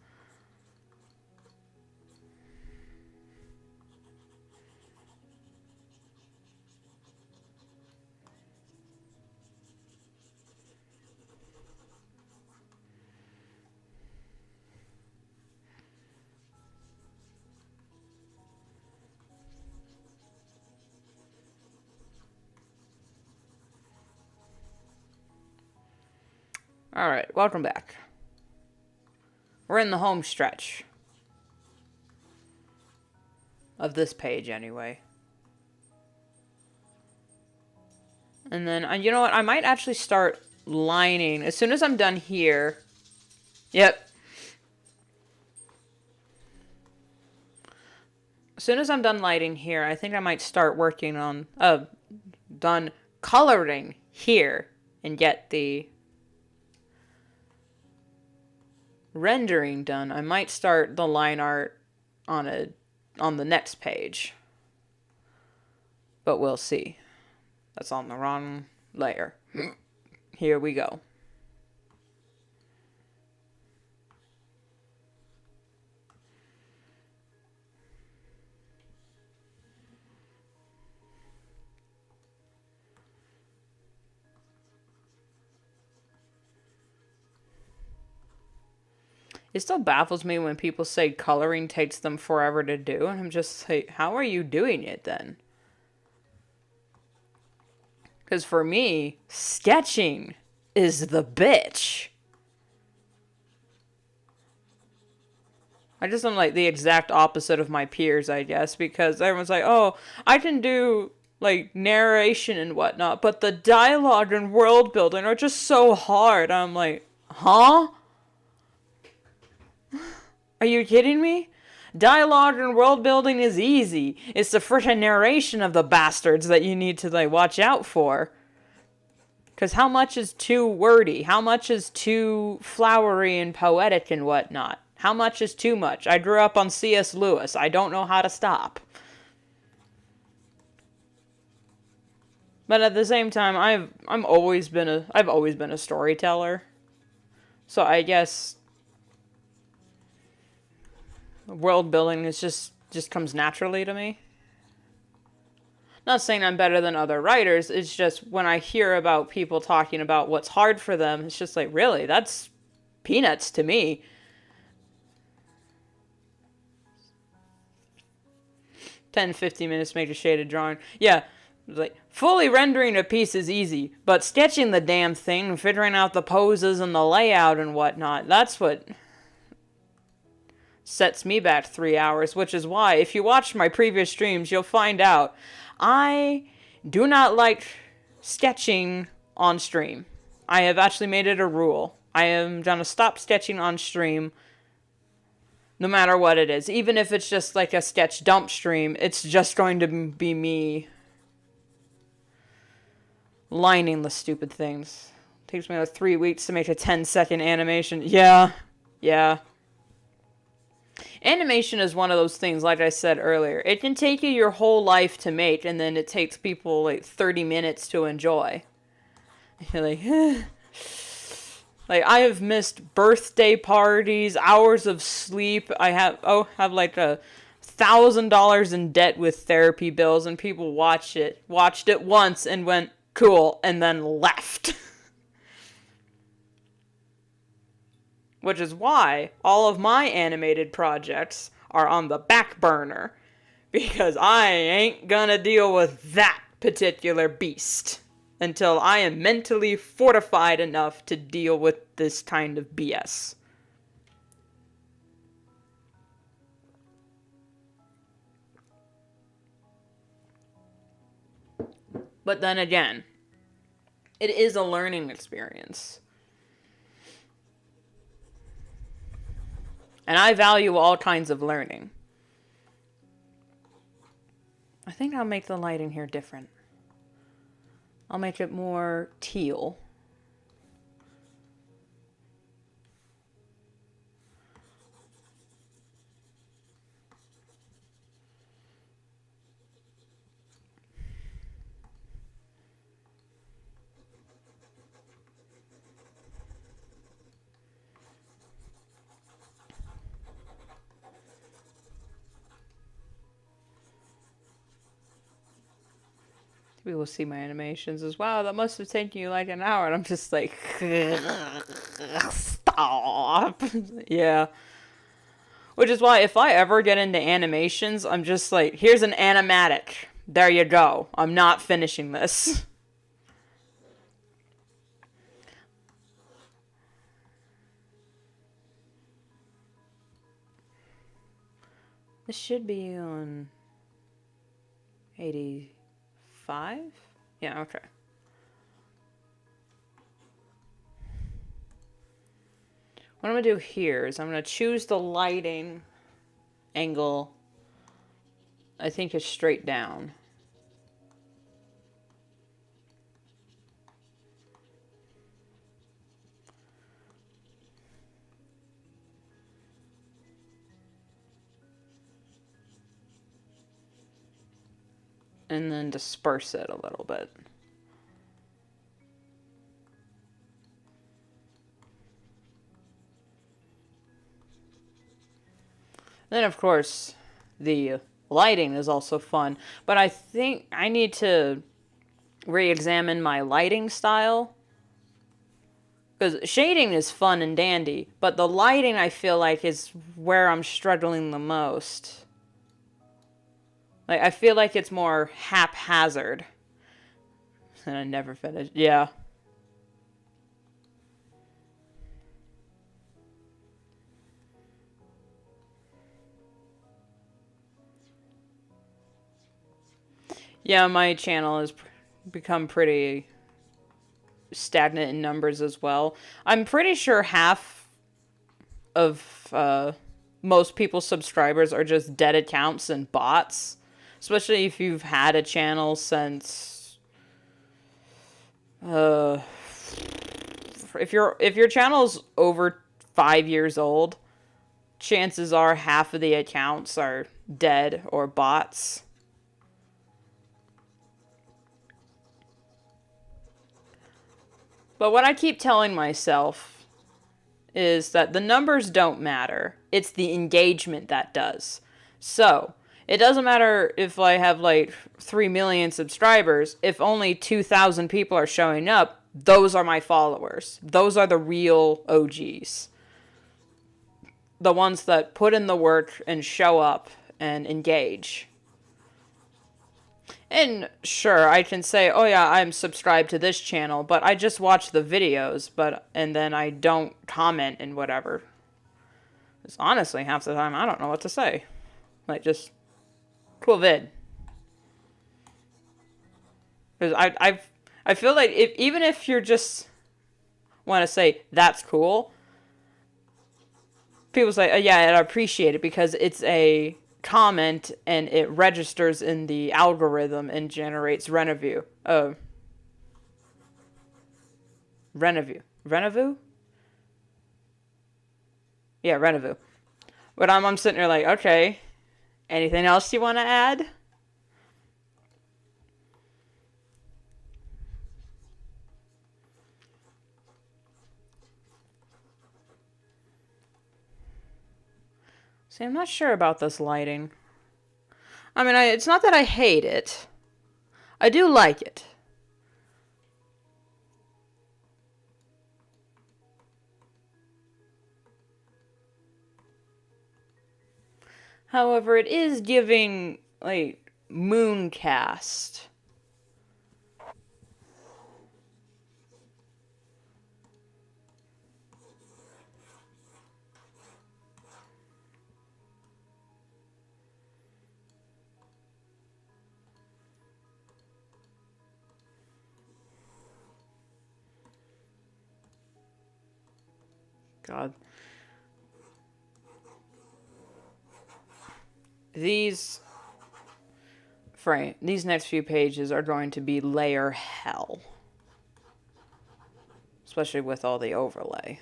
Alright, welcome back. We're in the home stretch. Of this page, anyway. And then, you know what? I might actually start lining. As soon as I'm done here. Yep. As soon as I'm done lighting here, I think I might start working on... done coloring here. And get the... rendering done. I might start the line art on the next page. But we'll see. That's on the wrong layer. Here we go. It still baffles me when people say coloring takes them forever to do. And I'm just like, how are you doing it then? Because for me, sketching is the bitch. I just am like the exact opposite of my peers, I guess. Because everyone's like, oh, I can do like narration and whatnot. But the dialogue and world building are just so hard. I'm like, huh? Are you kidding me? Dialogue and world building is easy. It's the freaking narration of the bastards that you need to like watch out for. Because how much is too wordy? How much is too flowery and poetic and whatnot? How much is too much? I grew up on C.S. Lewis. I don't know how to stop. But at the same time, I've always been a storyteller. So I guess world building is just comes naturally to me. Not saying I'm better than other writers, it's just when I hear about people talking about what's hard for them, it's just like, really, that's peanuts to me. "10, 15 minutes to make a shaded drawing." Yeah, like, fully rendering a piece is easy, but sketching the damn thing, figuring out the poses and the layout and whatnot, that's what sets me back 3 hours, which is why, if you watch my previous streams, you'll find out I do not like sketching on stream. I have actually made it a rule. I am gonna stop sketching on stream no matter what it is. Even if it's just like a sketch dump stream, it's just going to be me lining the stupid things. It takes me like 3 weeks to make a 10-second animation. Yeah. Animation is one of those things, like I said earlier. It can take you your whole life to make, and then it takes people like 30 minutes to enjoy. You're like, like, I have missed birthday parties, hours of sleep. I have like $1,000 in debt with therapy bills, and people watched it once and went, cool, and then left. Which is why all of my animated projects are on the back burner. Because I ain't gonna deal with that particular beast until I am mentally fortified enough to deal with this kind of BS. But then again, it is a learning experience. And I value all kinds of learning. I think I'll make the lighting here different. I'll make it more teal. People see my animations as, wow, that must have taken you like an hour. And I'm just like, stop. Yeah. Which is why if I ever get into animations, I'm just like, here's an animatic. There you go. I'm not finishing this. This should be on 85? Yeah, okay. What I'm going to do here is I'm going to choose the lighting angle. I think is straight down. And then disperse it a little bit. Then, of course, the lighting is also fun. But I think I need to re-examine my lighting style. Because shading is fun and dandy, but the lighting I feel like is where I'm struggling the most. Like, I feel like it's more haphazard. And I never finished. Yeah. Yeah, my channel has become pretty stagnant in numbers as well. I'm pretty sure half of most people's subscribers are just dead accounts and bots. Especially if you've had a channel since if your channel's over 5 years old, chances are half of the accounts are dead or bots. But what I keep telling myself is that the numbers don't matter. It's the engagement that does. So, it doesn't matter if I have like 3 million subscribers. If only 2,000 people are showing up, those are my followers. Those are the real OGs. The ones that put in the work and show up and engage. And sure, I can say, oh yeah, I'm subscribed to this channel, but I just watch the videos, and then I don't comment and whatever. Because honestly, half the time, I don't know what to say. Like, just, cool vid. Because I feel like even if you're just want to say, that's cool, people say, oh, yeah, I appreciate it because it's a comment and it registers in the algorithm and generates Renovue. Renovue? Yeah, Renovue. But I'm sitting there like, okay, anything else you want to add? See, I'm not sure about this lighting. I mean, it's not that I hate it. I do like it. However, it is giving, like, mooncast. God. These next few pages are going to be layer hell. Especially with all the overlay.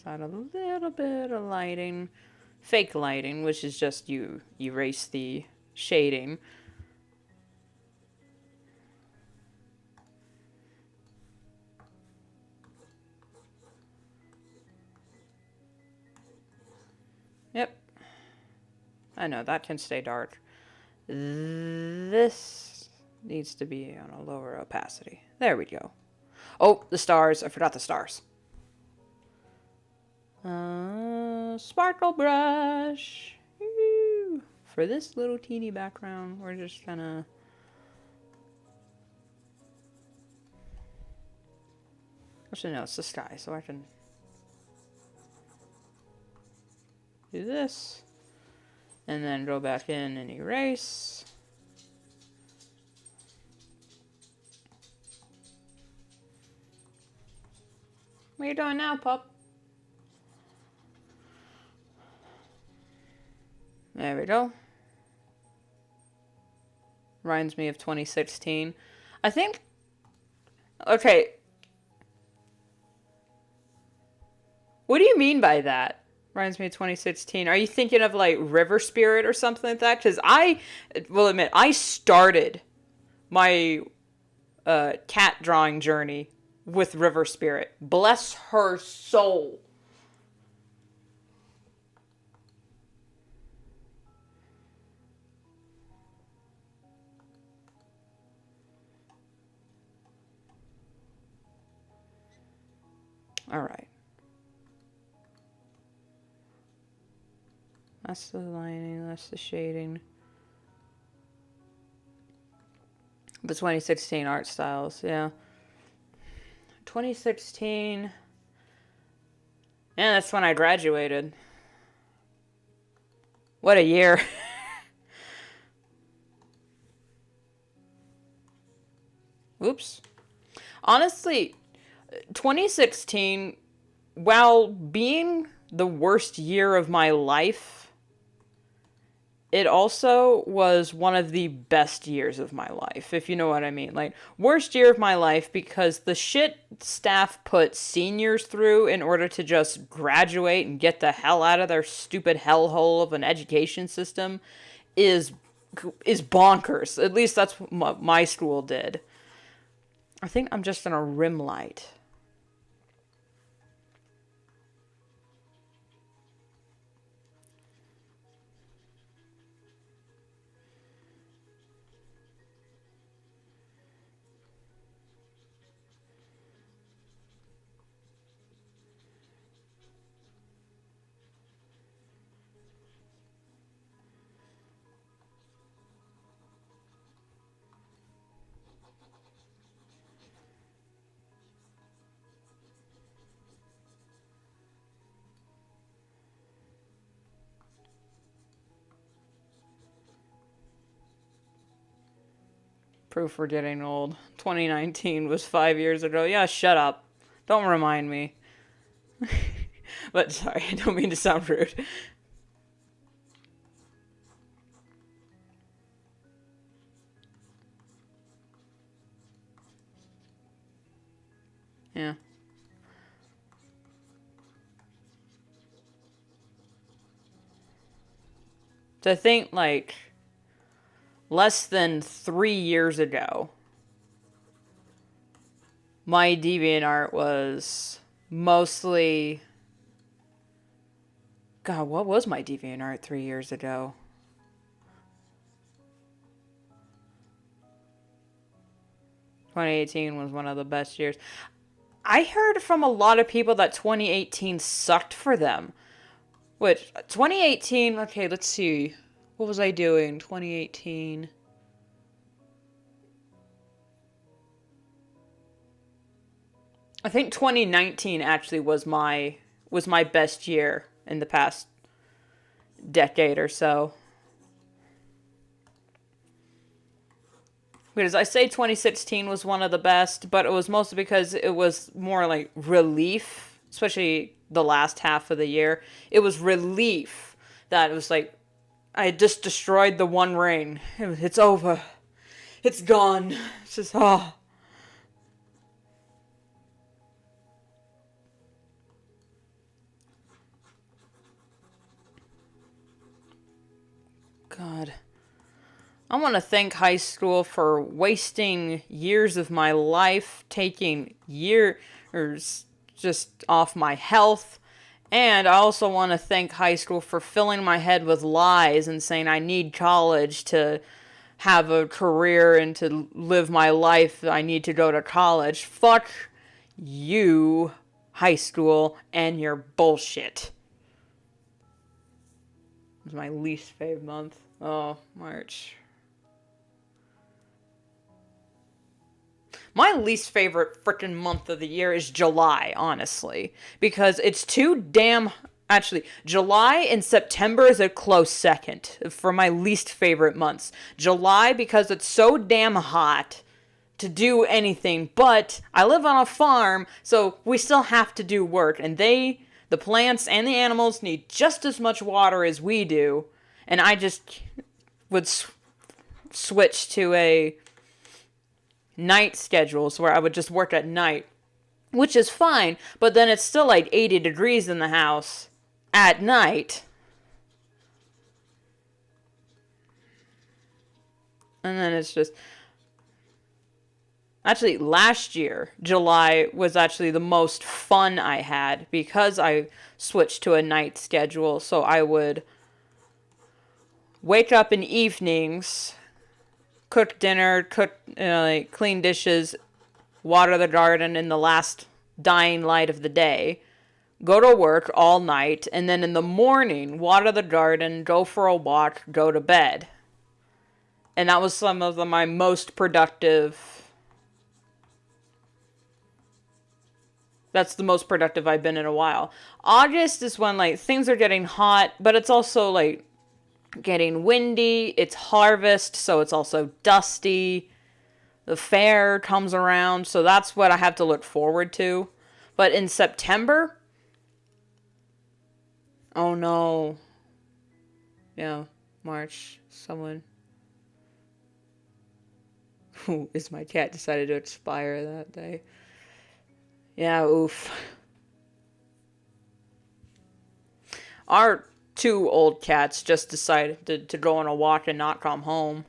Add a little bit of lighting. Fake lighting, which is just you erase the shading. I know, that can stay dark. This needs to be on a lower opacity. There we go. Oh, the stars. I forgot the stars. Sparkle brush. Woo. For this little teeny background, we're just gonna... Actually, no, it's the sky, so I can do this. And then go back in and erase. What are you doing now, pup? There we go. Reminds me of 2016. I think... Okay. What do you mean by that? Reminds me of 2016. Are you thinking of, like, River Spirit or something like that? Because I will admit, I started my cat drawing journey with River Spirit. Bless her soul. All right. That's the lining, that's the shading. The 2016 art styles, yeah. 2016. Yeah, that's when I graduated. What a year. Oops. Honestly, 2016, while being the worst year of my life, it also was one of the best years of my life, if you know what I mean. Like, worst year of my life because the shit staff put seniors through in order to just graduate and get the hell out of their stupid hellhole of an education system is bonkers. At least that's what my school did. I think I'm just in a rim light. Proof we're getting old. 2019 was 5 years ago. Yeah, shut up. Don't remind me. But sorry, I don't mean to sound rude. Yeah. To think, like, less than 3 years ago, my DeviantArt was mostly... God, what was my DeviantArt 3 years ago? ...2018 was one of the best years. I heard from a lot of people that 2018 sucked for them. Which, 2018... Okay, let's see. What was I doing 2018? I think 2019 actually was my best year in the past decade or so. Because I say 2016 was one of the best, but it was mostly because it was more like relief, especially the last half of the year. It was relief that it was like, I just destroyed the One Ring. It's over. It's gone. It's just, oh. God. I want to thank high school for wasting years of my life, taking years just off my health, And I also want to thank high school for filling my head with lies and saying I need college to have a career and to live my life. I need to go to college. Fuck you, high school, and your bullshit. It was my least favorite month. Oh, March. My least favorite freaking month of the year is July, honestly. Because it's too damn. Actually, July and September is a close second for my least favorite months. July, because it's so damn hot to do anything, but I live on a farm, so we still have to do work. And the plants and the animals, need just as much water as we do. And I just would switch to a night schedules where I would just work at night, which is fine, but then it's still like 80 degrees in the house at night. And then it's just... Actually, last year, July was actually the most fun I had because I switched to a night schedule. So I would wake up in evenings, cook dinner, like clean dishes, water the garden in the last dying light of the day, go to work all night, and then in the morning, water the garden, go for a walk, go to bed. And that was some of my most productive... That's the most productive I've been in a while. August is when, like, things are getting hot, but it's also, like, getting windy. It's harvest, so it's also dusty. The fair comes around, so that's what I have to look forward to. But in September... Oh, no. Yeah, March. Someone... Ooh, is my cat decided to expire that day. Yeah, oof. Our 2 old cats just decided to go on a walk and not come home.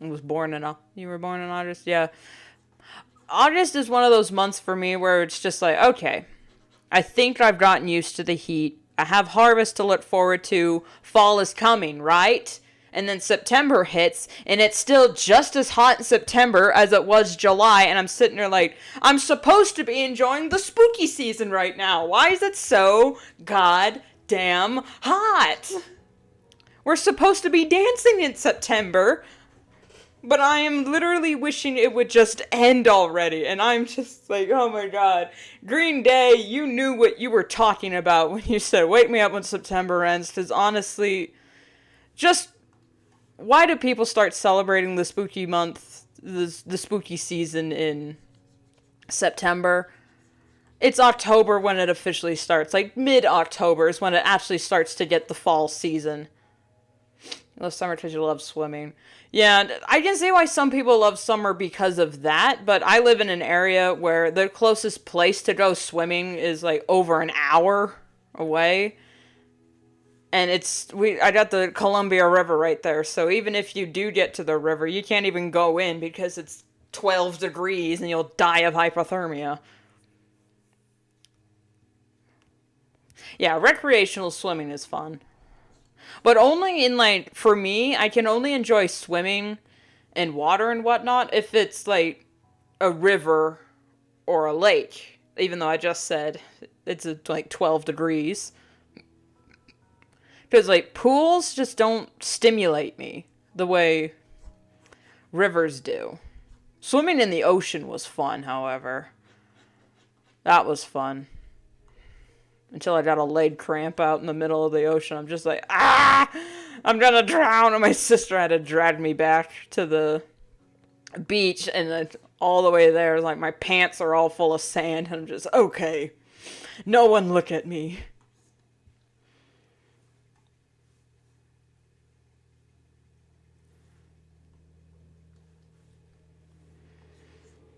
I was born in You were born in August? Yeah. August is one of those months for me where it's just like, okay, I think I've gotten used to the heat. I have harvest to look forward to. Fall is coming, right? And then September hits, and it's still just as hot in September as it was July, and I'm sitting there like, I'm supposed to be enjoying the spooky season right now. Why is it so goddamn hot? We're supposed to be dancing in September, but I am literally wishing it would just end already, and I'm just like, oh my god. Green Day, you knew what you were talking about when you said, wake me up when September ends, because honestly, just... Why do people start celebrating the spooky month, the spooky season in September? It's October when it officially starts. Like, mid-October is when it actually starts to get the fall season. You love summer because you love swimming. Yeah, I can see why some people love summer because of that, but I live in an area where the closest place to go swimming is, like, over an hour away. And I got the Columbia River right there, so even if you do get to the river, you can't even go in because it's 12 degrees and you'll die of hypothermia. Yeah, recreational swimming is fun. But only in, like, for me, I can only enjoy swimming in water and whatnot if it's, like, a river or a lake. Even though I just said it's, like, 12 degrees. Because, like, pools just don't stimulate me the way rivers do. Swimming in the ocean was fun, however. That was fun. Until I got a leg cramp out in the middle of the ocean. I'm just like, I'm gonna drown. And my sister had to drag me back to the beach. And then all the way there, like, my pants are all full of sand. And I'm just, okay. No one look at me.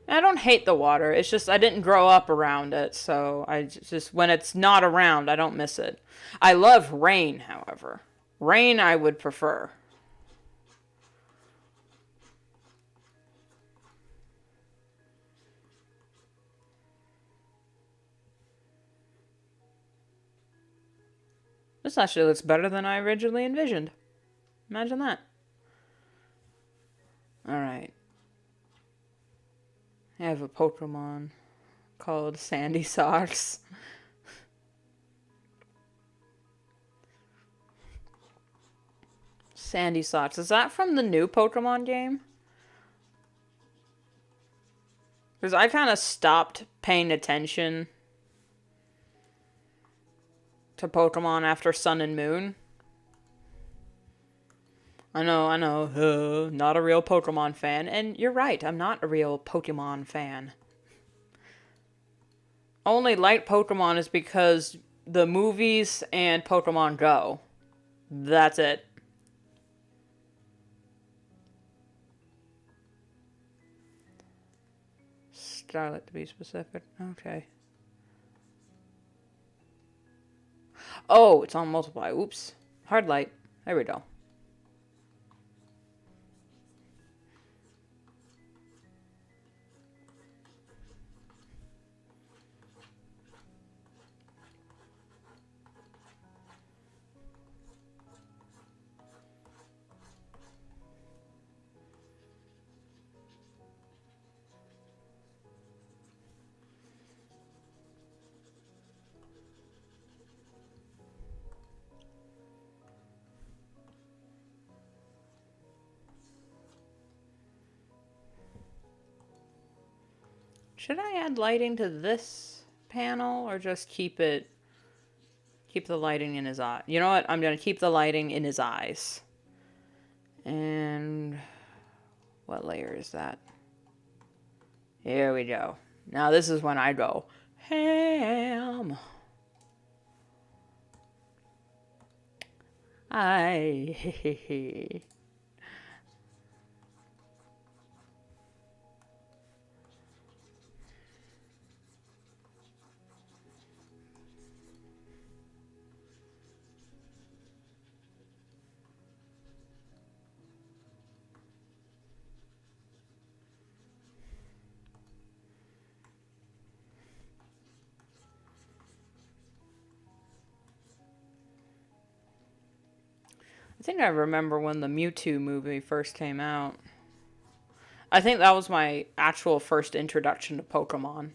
I don't hate the water. It's just I didn't grow up around it, so I just when it's not around, I don't miss it. I love rain, however. Rain I would prefer. This actually looks better than I originally envisioned. Imagine that. Alright. I have a Pokemon called Sandy Socks. Sandy Socks. Is that from the new Pokemon game? Because I kind of stopped paying attention to Pokemon after Sun and Moon. I know, not a real Pokemon fan. And you're right, I'm not a real Pokemon fan. Only like Pokemon is because the movies and Pokemon Go. That's it. Scarlet to be specific. Okay. Oh, it's on multiply. Oops. Hard light. There we go. Should I add lighting to this panel or just keep the lighting in his eye? You know what? I'm going to keep the lighting in his eyes. And what layer is that? Here we go. Now this is when I go ham. I think I remember when the Mewtwo movie first came out. I think that was my actual first introduction to Pokemon.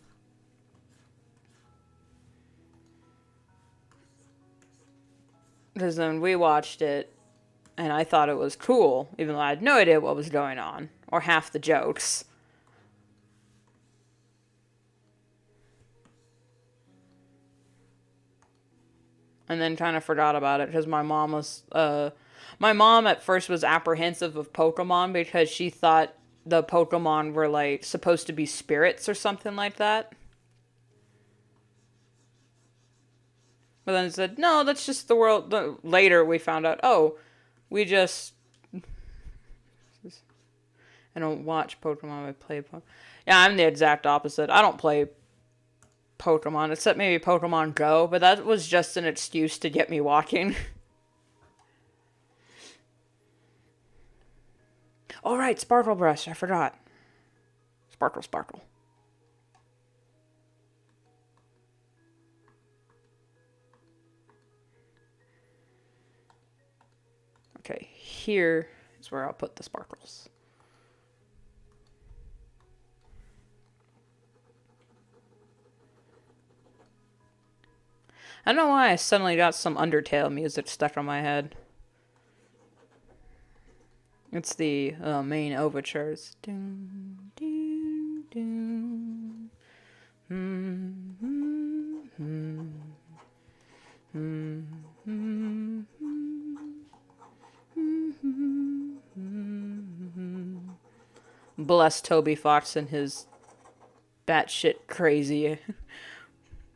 Because then we watched it, and I thought it was cool, even though I had no idea what was going on, or half the jokes. And then kind of forgot about it, because my mom at first was apprehensive of Pokemon, because she thought the Pokemon were, like, supposed to be spirits or something like that. But then it said, no, that's just the world. Later we found out, oh, we just... I don't watch Pokemon, I play Pokemon. Yeah, I'm the exact opposite. I don't play Pokemon, except maybe Pokemon Go, but that was just an excuse to get me walking. All right, Sparkle Brush, I forgot. Sparkle, sparkle. Okay, here is where I'll put the sparkles. I don't know why I suddenly got some Undertale music stuck on my head. It's the main overtures. Dun, dun, dun. Bless Toby Fox and his batshit crazy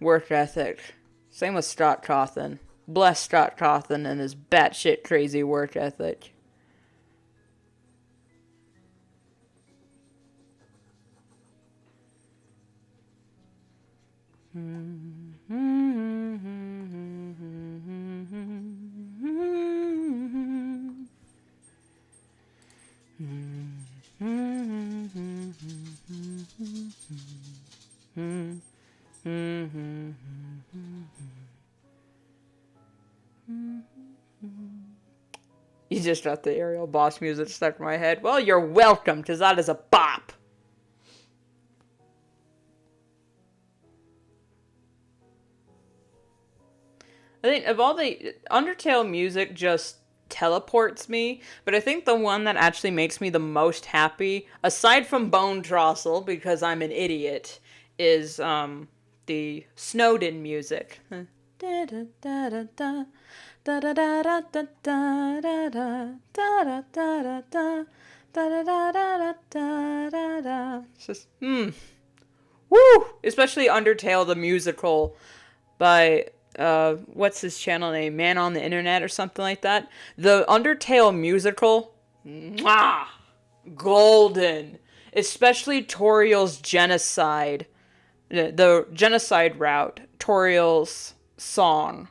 work ethic. Same with Scott Cawthon. Bless Scott Cawthon and his batshit crazy work ethic. You just got the Ariel Boss music stuck in my head. Well, you're welcome, because that is a bop. I think of all the Undertale music just teleports me, but I think the one that actually makes me the most happy, aside from Bone Drossel, because I'm an idiot, is the Snowden music. It's just woo! Especially Undertale the musical by what's his channel name? Man on the Internet or something like that. The Undertale musical, mwah, golden. Especially Toriel's genocide, the genocide route. Toriel's song,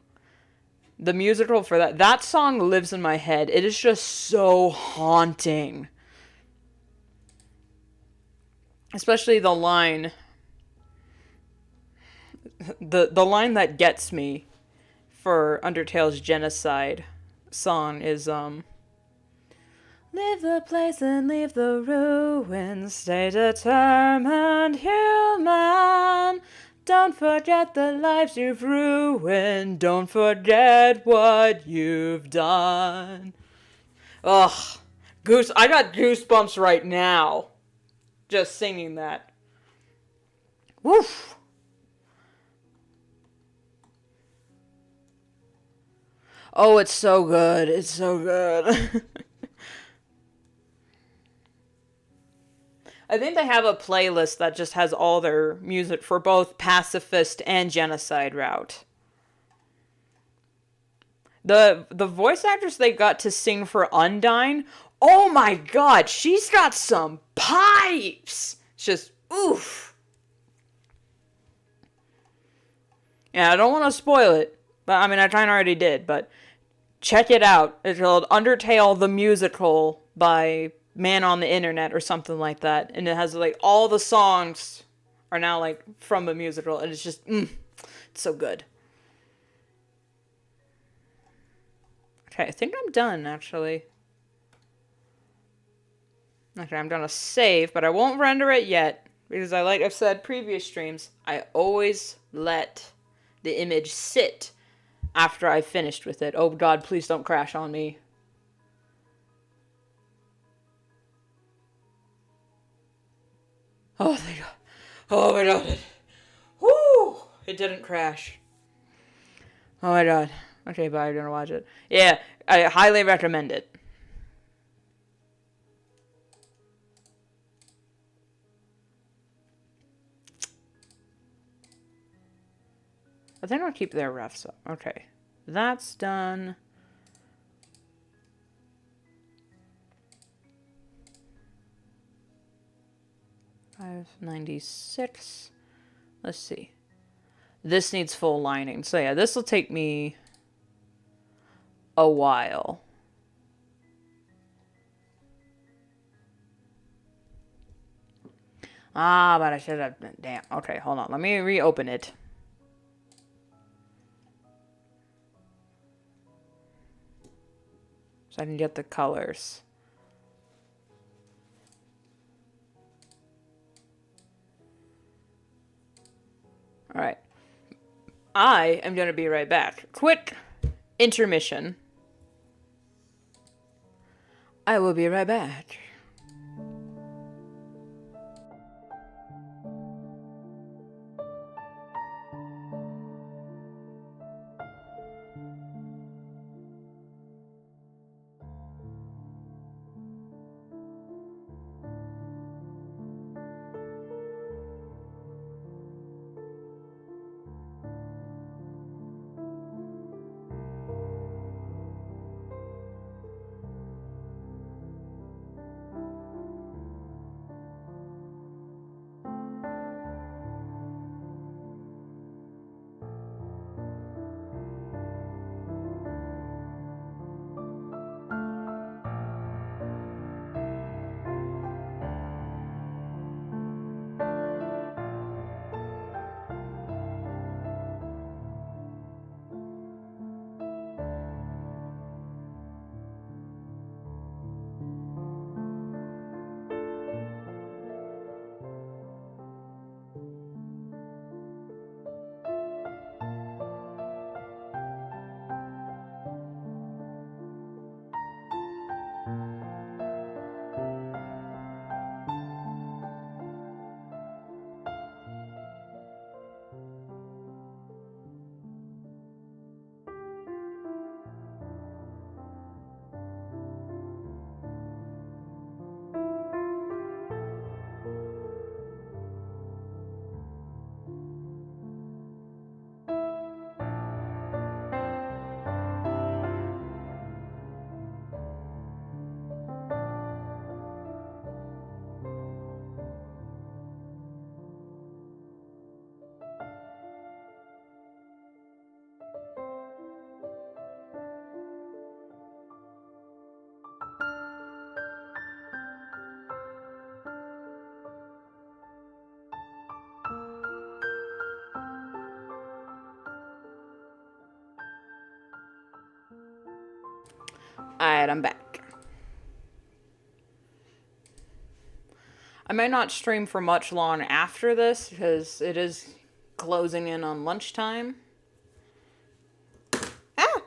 the musical for that song lives in my head. It is just so haunting. Especially the line. The line that gets me for Undertale's genocide song is leave the place and leave the ruins, stay determined, human. Don't forget the lives you've ruined, don't forget what you've done. Ugh, I got goosebumps right now just singing that. Woof. Oh, it's so good. It's so good. I think they have a playlist that just has all their music for both pacifist and genocide route. The voice actress they got to sing for Undyne, oh my god, she's got some pipes. It's just, oof. Yeah, I don't want to spoil it, but I mean, I kind of already did, but check it out. It's called Undertale the Musical by Man on the Internet or something like that. And it has like all the songs are now like from the musical. And it's just, it's so good. Okay, I think I'm done actually. Okay, I'm gonna save, but I won't render it yet. Because like I've said previous streams, I always let the image sit after I've finished with it. Oh god, please don't crash on me. Oh, thank god. Oh my god. Woo! It didn't crash. Oh my god. Okay, but I'm gonna watch it. Yeah, I highly recommend it. I think I'll keep their refs up. Okay. That's done. $5.96. Let's see. This needs full lining. So yeah, this will take me a while. Ah, but I should have... Damn. Okay, hold on. Let me reopen it. So I can get the colors. Alright. I am going to be right back. Quick intermission. I will be right back. Alright, I'm back. I may not stream for much long after this because it is closing in on lunchtime. Ah!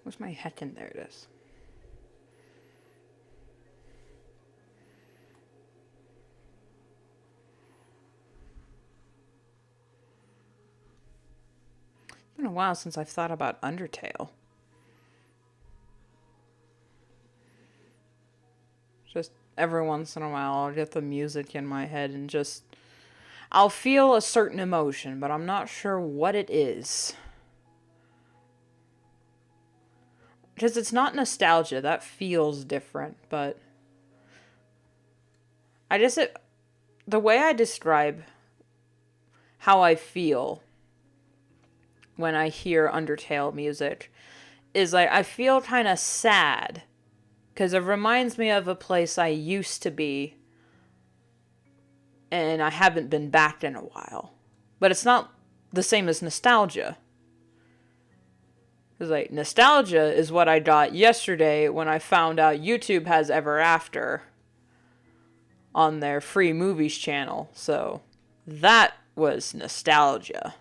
Where's my heckin'? There it is. It's been a while since I've thought about Undertale. Just every once in a while, I'll get the music in my head and just... I'll feel a certain emotion, but I'm not sure what it is. Because it's not nostalgia, that feels different, but... the way I describe how I feel when I hear Undertale music is like, I feel kind of sad. Because it reminds me of a place I used to be. And I haven't been back in a while. But it's not the same as nostalgia. It's like, nostalgia is what I got yesterday when I found out YouTube has Ever After on their free movies channel. So, that was nostalgia.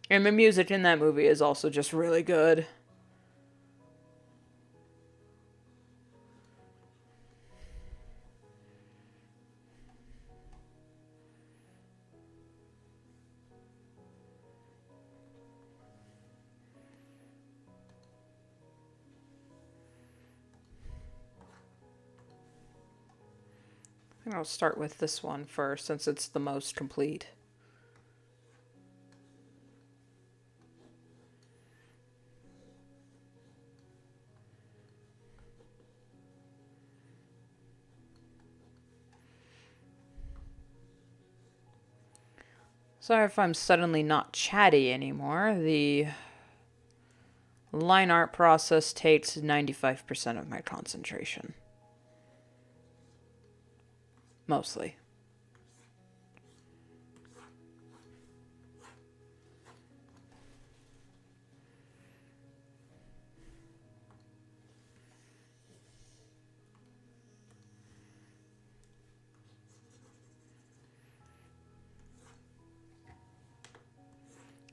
And the music in that movie is also just really good. I think I'll start with this one first, since it's the most complete. Sorry if I'm suddenly not chatty anymore. The line art process takes 95% of my concentration. Mostly.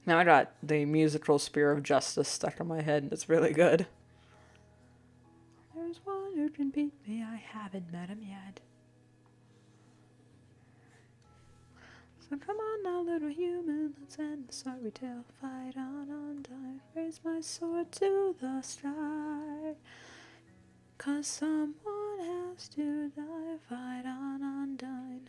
Now I got the musical Spear of Justice stuck in my head, and it's really good. There's one who can beat me, I haven't met him yet. So come on now, little human, let's end the sorry tale. Fight on time, raise my sword to the sky. 'Cause someone has to die, fight on undyne.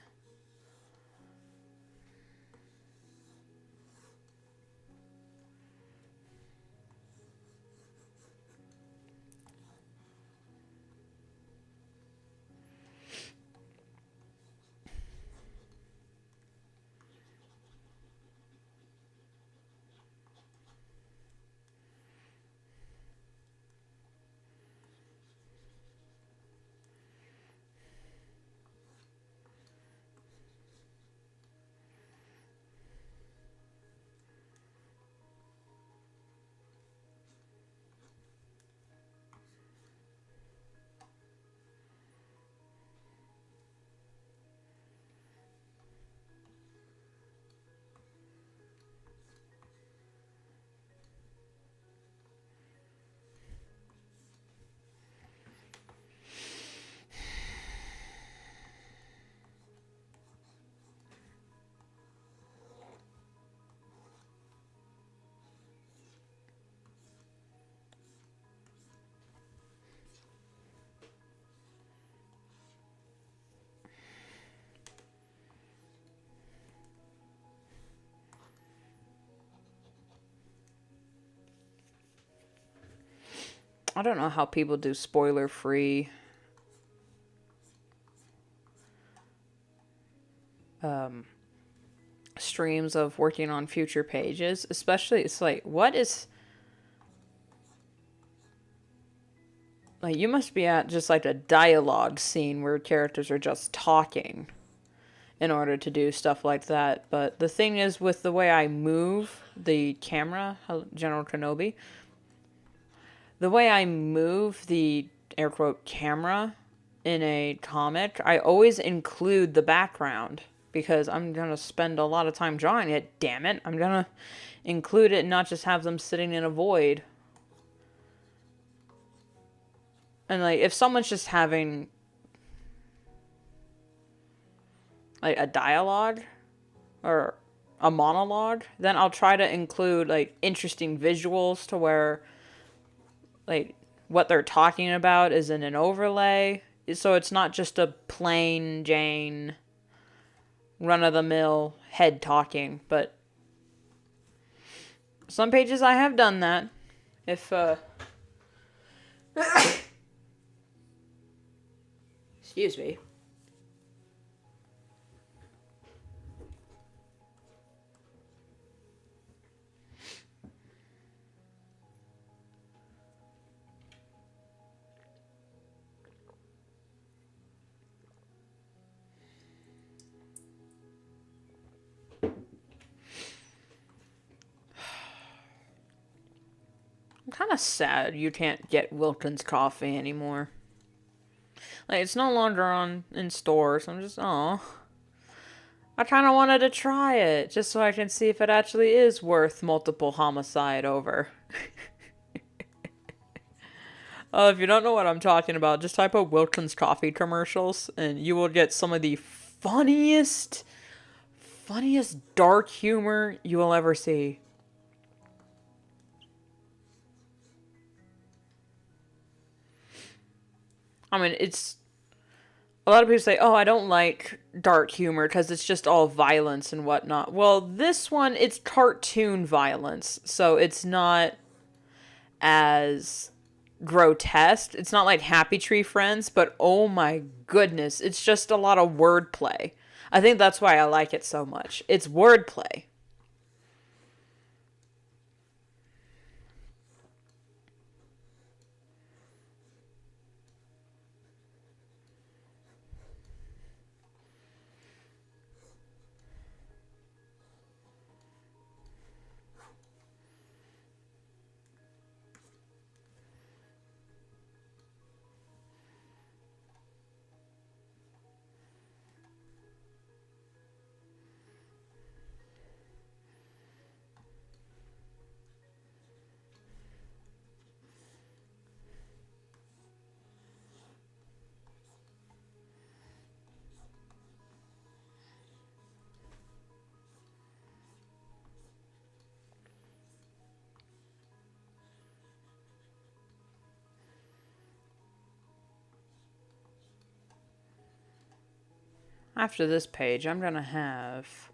I don't know how people do spoiler-free streams of working on future pages. Especially, it's like, what is... Like, you must be at just like a dialogue scene where characters are just talking in order to do stuff like that. But the thing is, with the way I move the camera, General Kenobi, the way I move the air quote camera in a comic, I always include the background because I'm going to spend a lot of time drawing it. Damn it. I'm going to include it and not just have them sitting in a void. And like, if someone's just having like a dialogue or a monologue, then I'll try to include like interesting visuals to where like what they're talking about is in an overlay. So it's not just a plain Jane run-of-the-mill head talking, but some pages I have done that. If excuse me. I'm kind of sad you can't get Wilkins coffee anymore. Like, it's no longer in stores. I'm just, oh. I kind of wanted to try it, just so I can see if it actually is worth multiple homicide over. If you don't know what I'm talking about, just type up Wilkins coffee commercials, and you will get some of the funniest dark humor you will ever see. I mean, it's... A lot of people say, oh, I don't like dark humor because it's just all violence and whatnot. Well, this one, it's cartoon violence, so it's not as grotesque. It's not like Happy Tree Friends, but oh my goodness, it's just a lot of wordplay. I think that's why I like it so much. It's wordplay. After this page, I'm going to have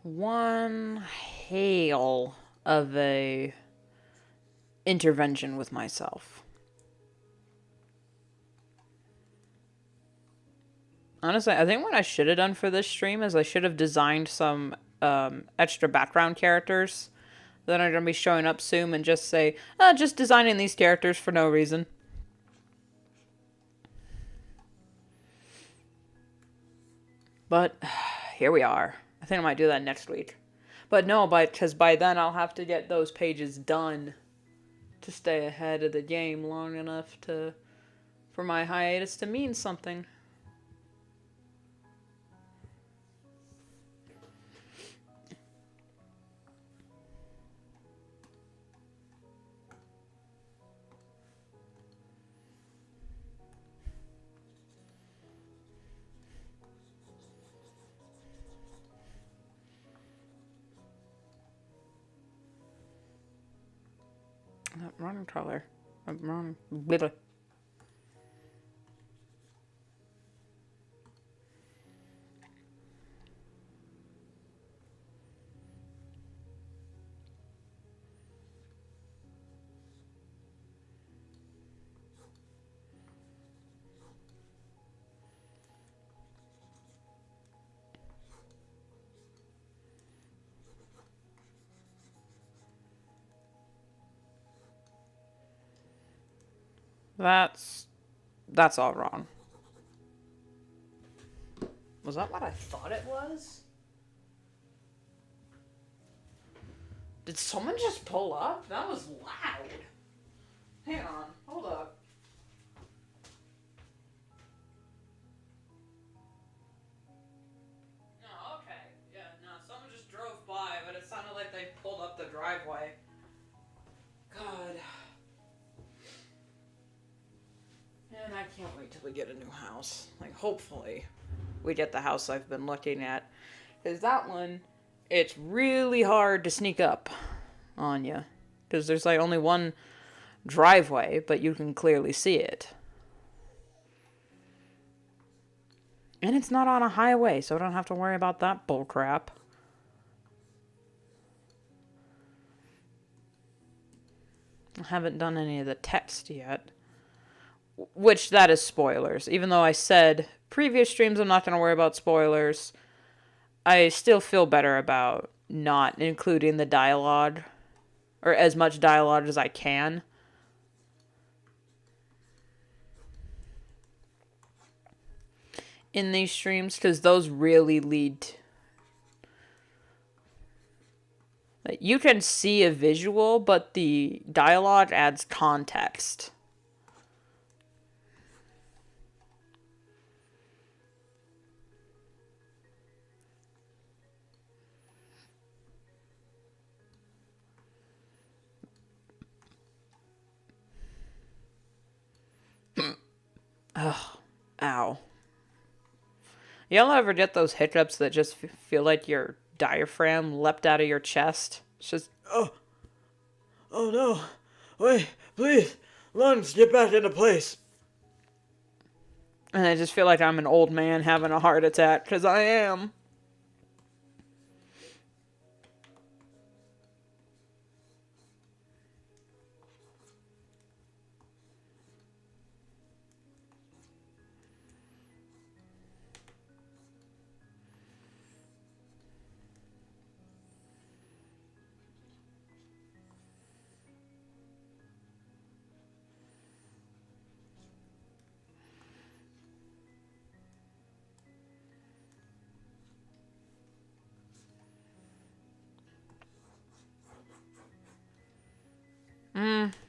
one hail of a intervention with myself. Honestly, I think what I should have done for this stream is I should have designed some extra background characters that are going to be showing up soon and just say, just designing these characters for no reason. But here we are. I think I might do that next week. But no, because by then I'll have to get those pages done to stay ahead of the game long enough for my hiatus to mean something. Wrong color. Wrong. Blah. That's all wrong. Was that what I thought it was? Did someone just pull up? That was loud. Hang on, hold up. No, okay. Yeah, no, someone just drove by, but it sounded like they pulled up the driveway. God. And I can't wait till we get a new house. Like, hopefully, we get the house I've been looking at. Because that one, it's really hard to sneak up on you. Because there's, like, only one driveway, but you can clearly see it. And it's not on a highway, so I don't have to worry about that bullcrap. I haven't done any of the text yet. Which, that is spoilers. Even though I said previous streams I'm not going to worry about spoilers, I still feel better about not including the dialogue, or as much dialogue as I can. In these streams, because those really lead... You can see a visual, but the dialogue adds context. Ugh. Ow. Y'all ever get those hiccups that just feel like your diaphragm leapt out of your chest? It's just, oh no, wait, please, lungs, get back into place. And I just feel like I'm an old man having a heart attack, because I am.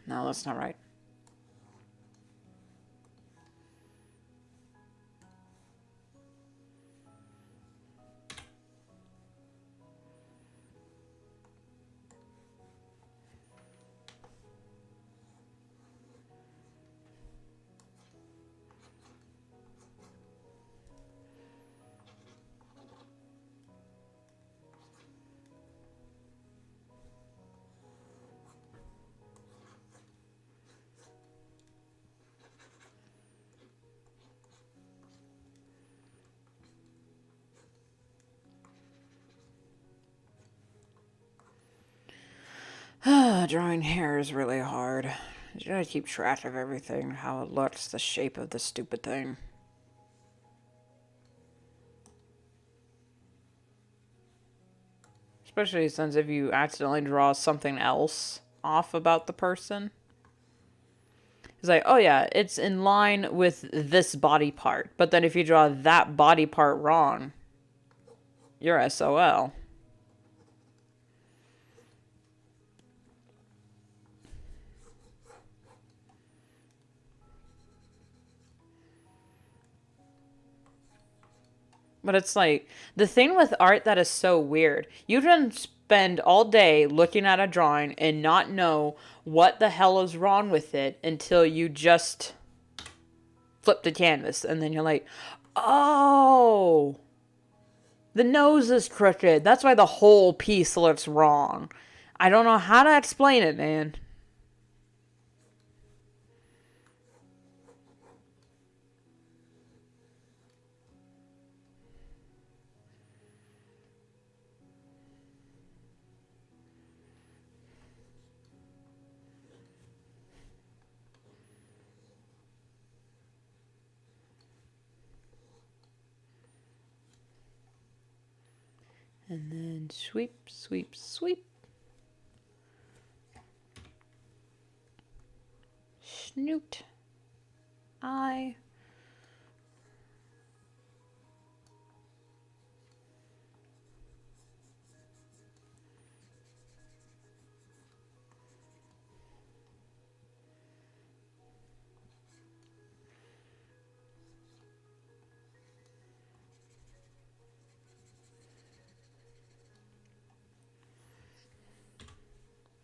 No, that's not right. Drawing hair is really hard. You gotta keep track of everything, how it looks, the shape of the stupid thing. Especially since if you accidentally draw something else off about the person. It's like, oh yeah, it's in line with this body part. But then if you draw that body part wrong, you're SOL. But it's like, the thing with art that is so weird, you can spend all day looking at a drawing and not know what the hell is wrong with it until you just flip the canvas. And then you're like, oh, the nose is crooked. That's why the whole piece looks wrong. I don't know how to explain it, man. And then sweep, sweep, sweep. Snoot. eye.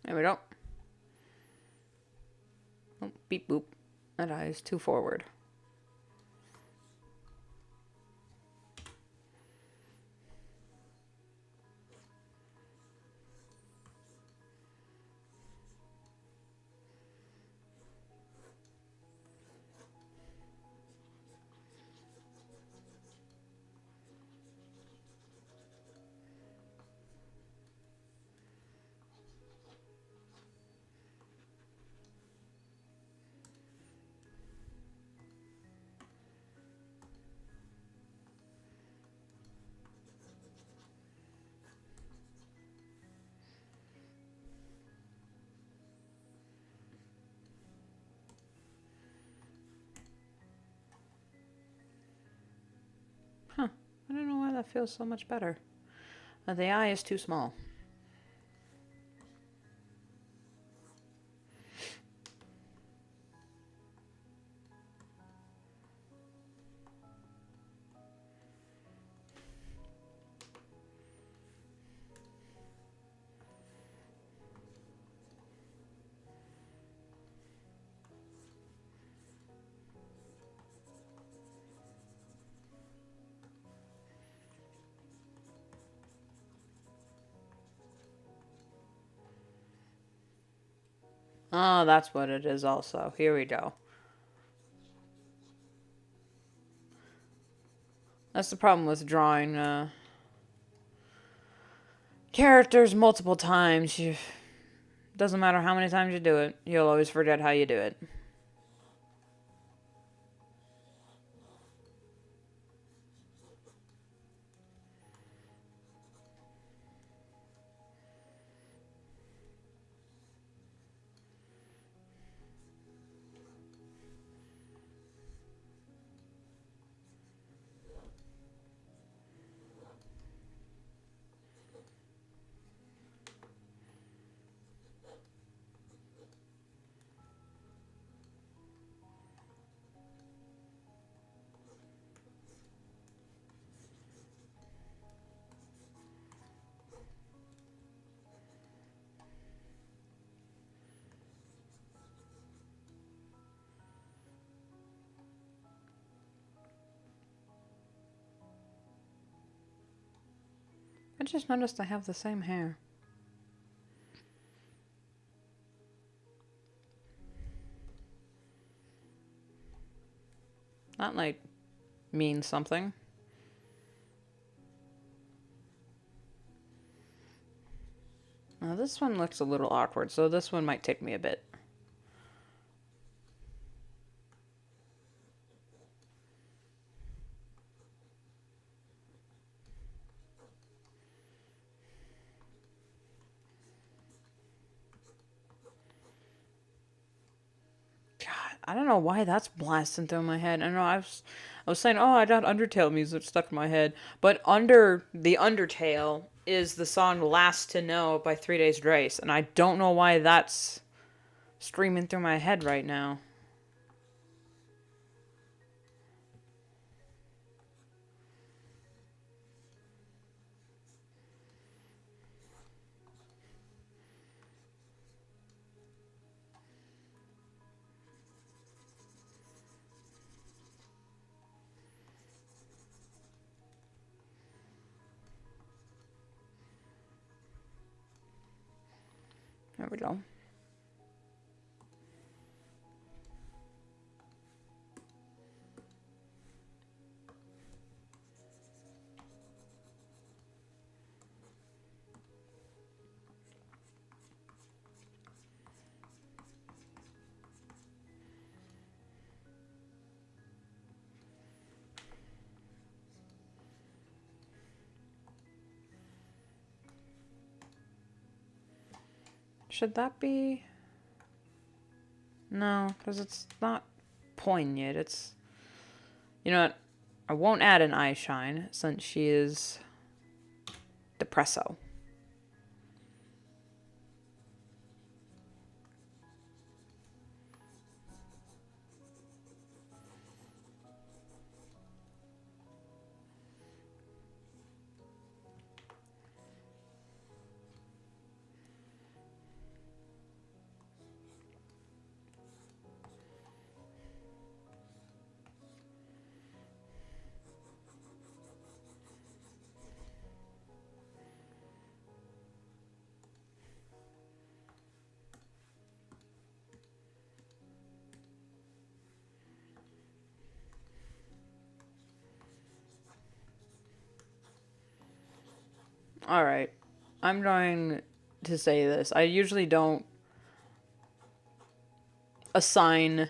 There we go. Oh, beep boop. That eye is too forward. Huh. I don't know why that feels so much better. The eye is too small. Oh, that's what it is also. Here we go. That's the problem with drawing characters multiple times. Doesn't matter how many times you do it, you'll always forget how you do it. I just noticed I have the same hair. That might mean something. Now this one looks a little awkward, so this one might take me a bit. I don't know why that's blasting through my head. I know I was saying, oh, I got Undertale music stuck in my head, but under the Undertale is the song "Last to Know" by 3 Days Grace, and I don't know why that's streaming through my head right now. There we go. Should that be? No, because it's not poignant. It's, you know what? I won't add an eye shine since she is depresso. Alright. I'm going to say this. I usually don't assign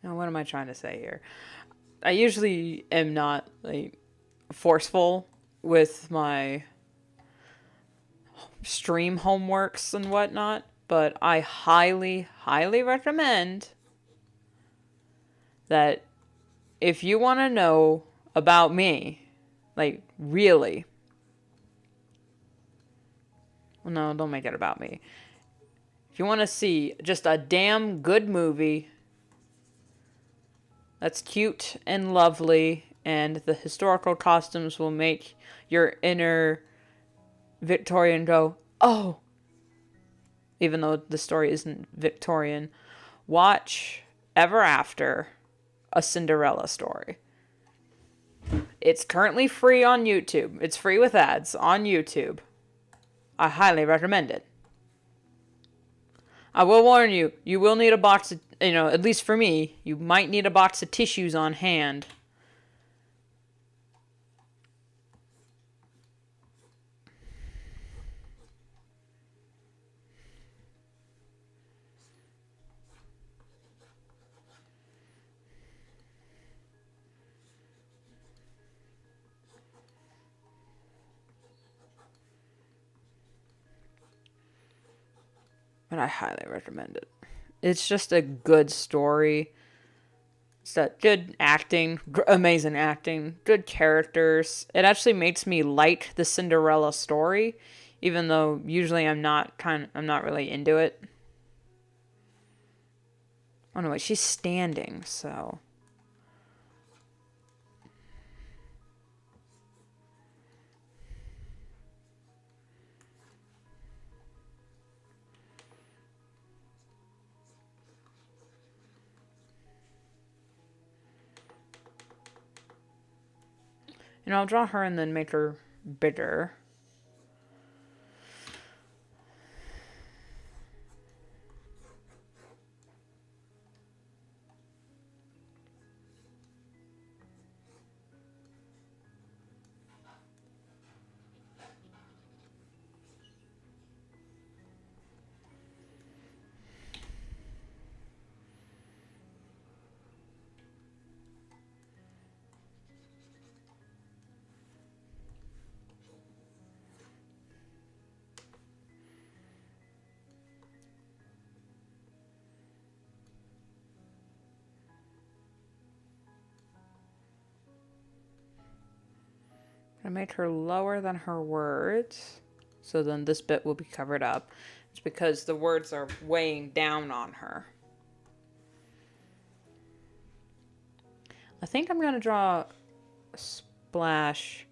now what am I trying to say here? I usually am not like forceful with my stream homeworks and whatnot, but I highly, highly recommend that if you want to know about me, like really, well, no, don't make it about me. If you want to see just a damn good movie that's cute and lovely, and the historical costumes will make your inner Victorian go, oh, even though the story isn't Victorian, watch Ever After, A Cinderella Story. It's currently free on YouTube. It's free with ads on YouTube. I highly recommend it. I will warn you, you will need a box of, at least for me, you might need a box of tissues on hand. But I highly recommend it. It's just a good story. It's got good acting, amazing acting, good characters. It actually makes me like the Cinderella story, even though usually I'm not really into it. Oh no, wait, she's standing, so. I'll draw her and then make her bigger. I made her lower than her words, so then this bit will be covered up. It's because the words are weighing down on her. I think I'm going to draw a splash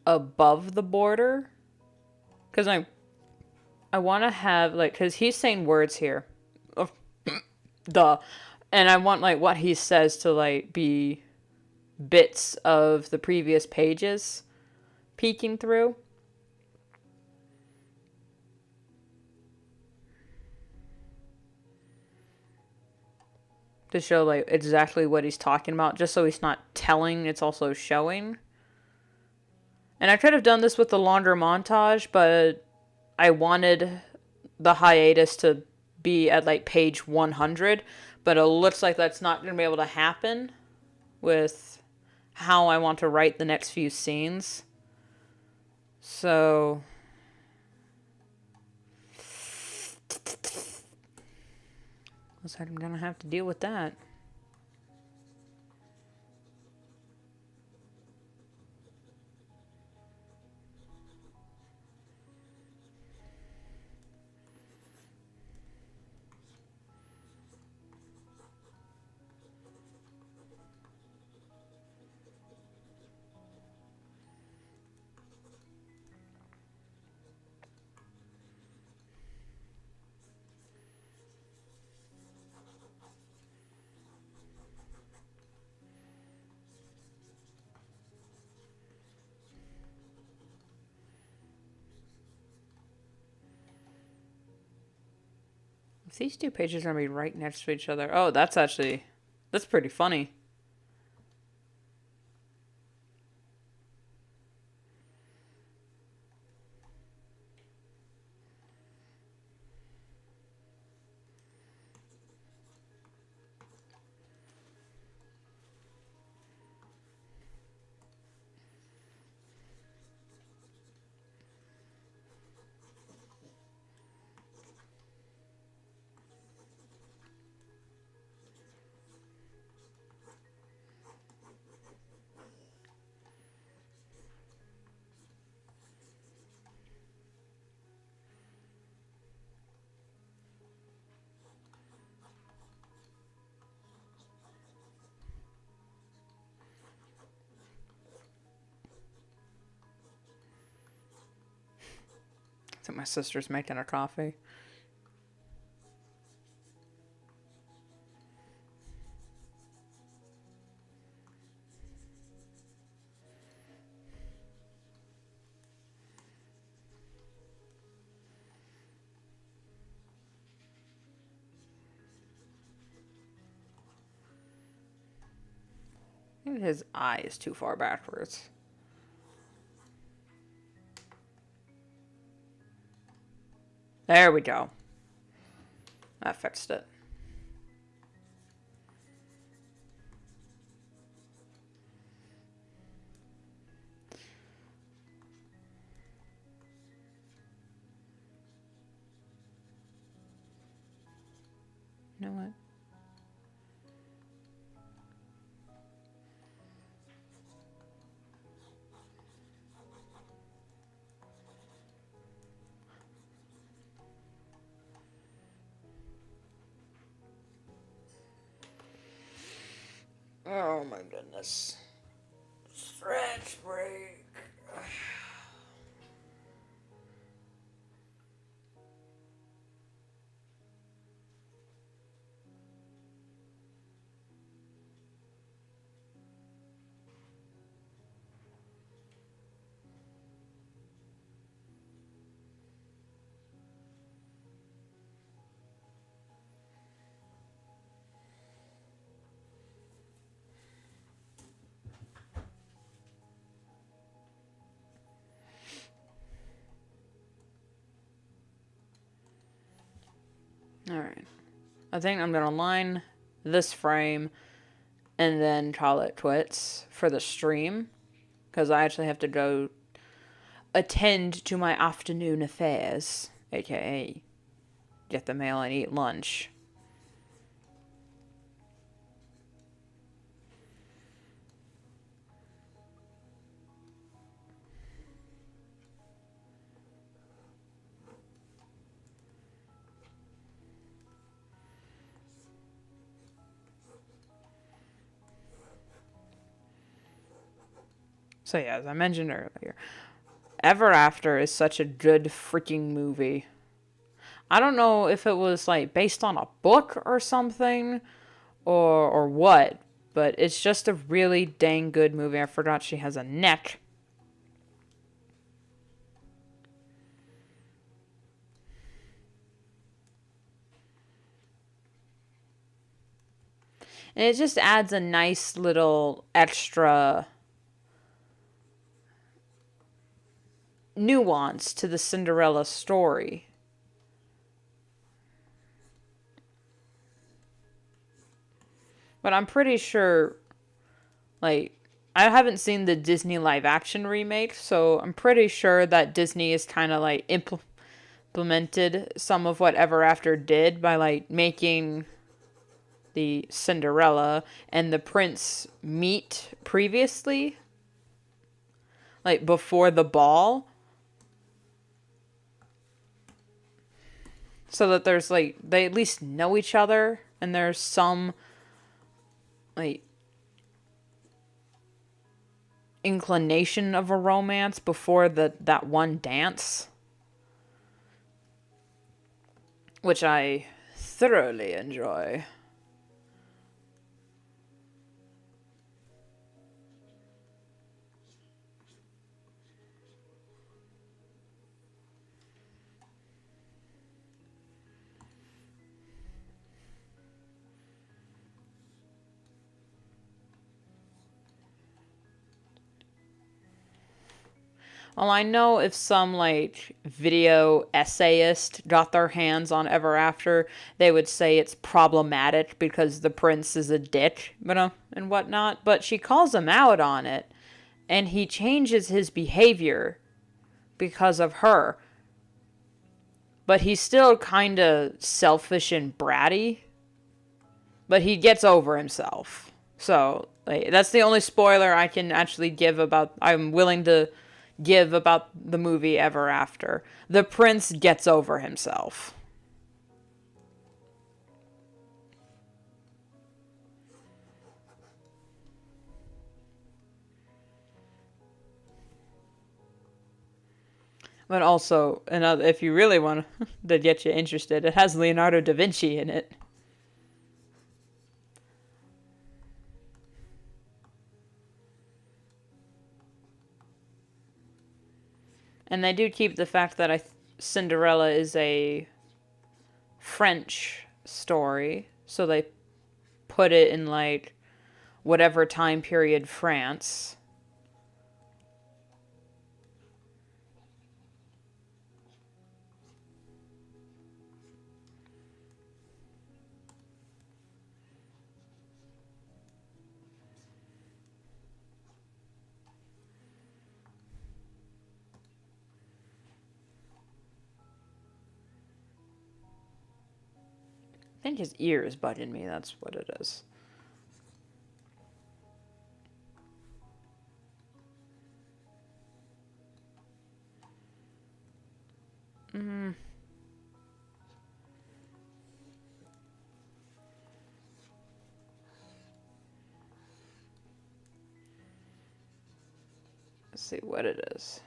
above the border, because I want to have, like, because he's saying words here. Duh. And I want, like, what he says to, like, be bits of the previous pages peeking through. To show, like, exactly what he's talking about, just so he's not telling, it's also showing. And I could have done this with the longer montage, but I wanted the hiatus to be at, like, page 100, but it looks like that's not going to be able to happen with how I want to write the next few scenes. So looks like I'm gonna have to deal with that. If these two pages are gonna be right next to each other, oh, that's pretty funny. I think my sister's making her coffee. Maybe his eye is too far backwards. There we go. That fixed it. You know what? Oh my goodness. Stretch break. Alright. I think I'm gonna line this frame and then call it quits for the stream. Because I actually have to go attend to my afternoon affairs. AKA get the mail and eat lunch. So yeah, as I mentioned earlier, Ever After is such a good freaking movie. I don't know if it was like based on a book or something or what, but it's just a really dang good movie. I forgot she has a neck. And it just adds a nice little extra nuance to the Cinderella story. But I'm pretty sure, like, I haven't seen the Disney live action remake, so I'm pretty sure that Disney is kind of like implemented some of what Ever After did by like making the Cinderella and the prince meet previously, like before the ball, so that there's like they at least know each other and there's some like inclination of a romance before that one dance, which I thoroughly enjoy. Well, I know if some, like, video essayist got their hands on Ever After, they would say it's problematic because the prince is a dick, and whatnot. But she calls him out on it, and he changes his behavior because of her. But he's still kind of selfish and bratty. But he gets over himself. So, like, that's the only spoiler I can actually give about... I'm willing to give about the movie Ever After. The prince gets over himself. But also, another, if you really want to get you interested, it has Leonardo da Vinci in it. And they do keep the fact that Cinderella is a French story, so they put it in, like, whatever time period France. I think his ear is bugging me, that's what it is. Let's see what it is.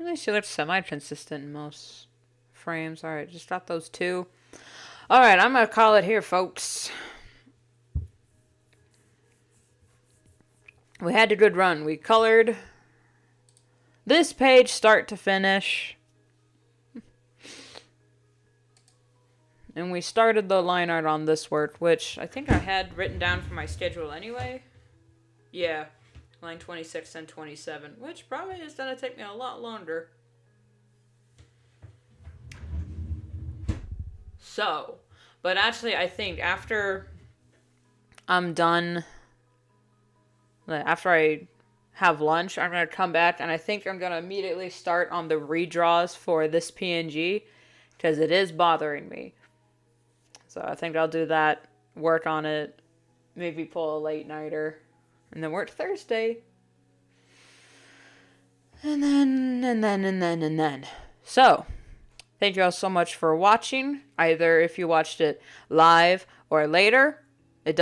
At least she looks semi-consistent in most frames. Alright, just got those two. Alright, I'm gonna call it here, folks. We had a good run. We colored this page start to finish. And we started the line art on this work, which I think I had written down for my schedule anyway. Yeah. Line 26 and 27, which probably is going to take me a lot longer. So, but actually I think after I'm done, after I have lunch, I'm going to come back and I think I'm going to immediately start on the redraws for this PNG because it is bothering me. So I think I'll do that, work on it, maybe pull a late nighter. And then work Thursday. And then. So, thank you all so much for watching. Either if you watched it live or later. I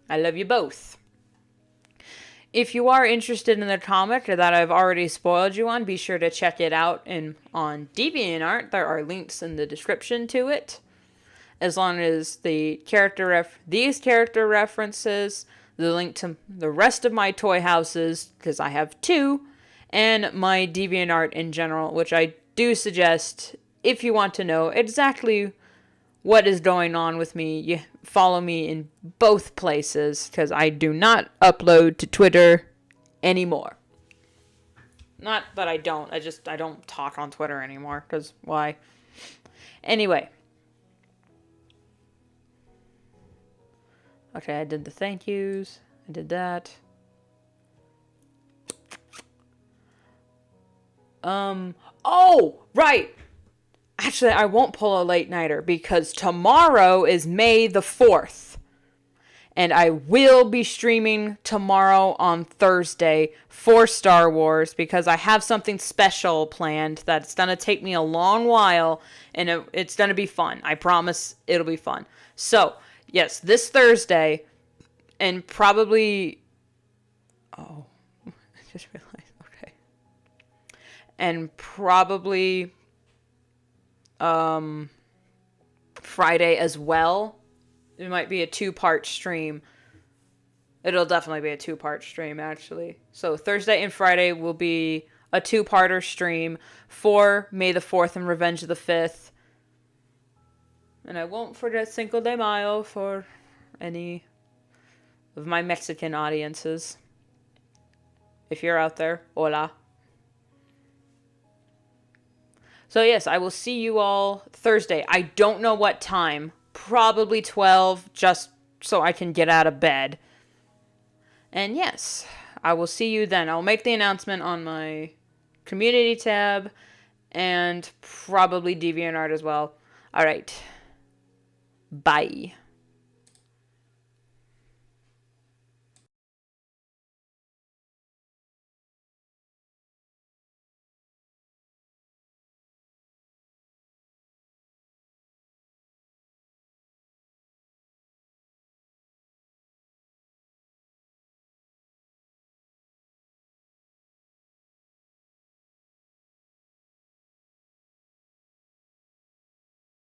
love you both. If you are interested in the comic that I've already spoiled you on, be sure to check it out on DeviantArt. There are links in the description to it. As long as the these character references, the link to the rest of my toy houses, because I have two, and my DeviantArt in general, which I do suggest if you want to know exactly what is going on with me, you follow me in both places, because I do not upload to Twitter anymore. Not that I don't, I don't talk on Twitter anymore, because why? Anyway. Okay, I did the thank yous. I did that. Oh, right. Actually, I won't pull a late nighter because tomorrow is May the 4th. And I will be streaming tomorrow on Thursday for Star Wars because I have something special planned that's going to take me a long while and it's going to be fun. I promise it'll be fun. So, yes, this Thursday and probably... Oh, I just realized. Okay. And probably Friday as well. It might be a 2-part stream. It'll definitely be a 2-part stream, actually. So Thursday and Friday will be a 2-parter stream for May the 4th and Revenge of the 5th. And I won't forget Cinco de Mayo for any of my Mexican audiences. If you're out there, hola. So yes, I will see you all Thursday. I don't know what time. Probably 12, just so I can get out of bed. And yes, I will see you then. I'll make the announcement on my community tab and probably DeviantArt as well. Alright. Bye.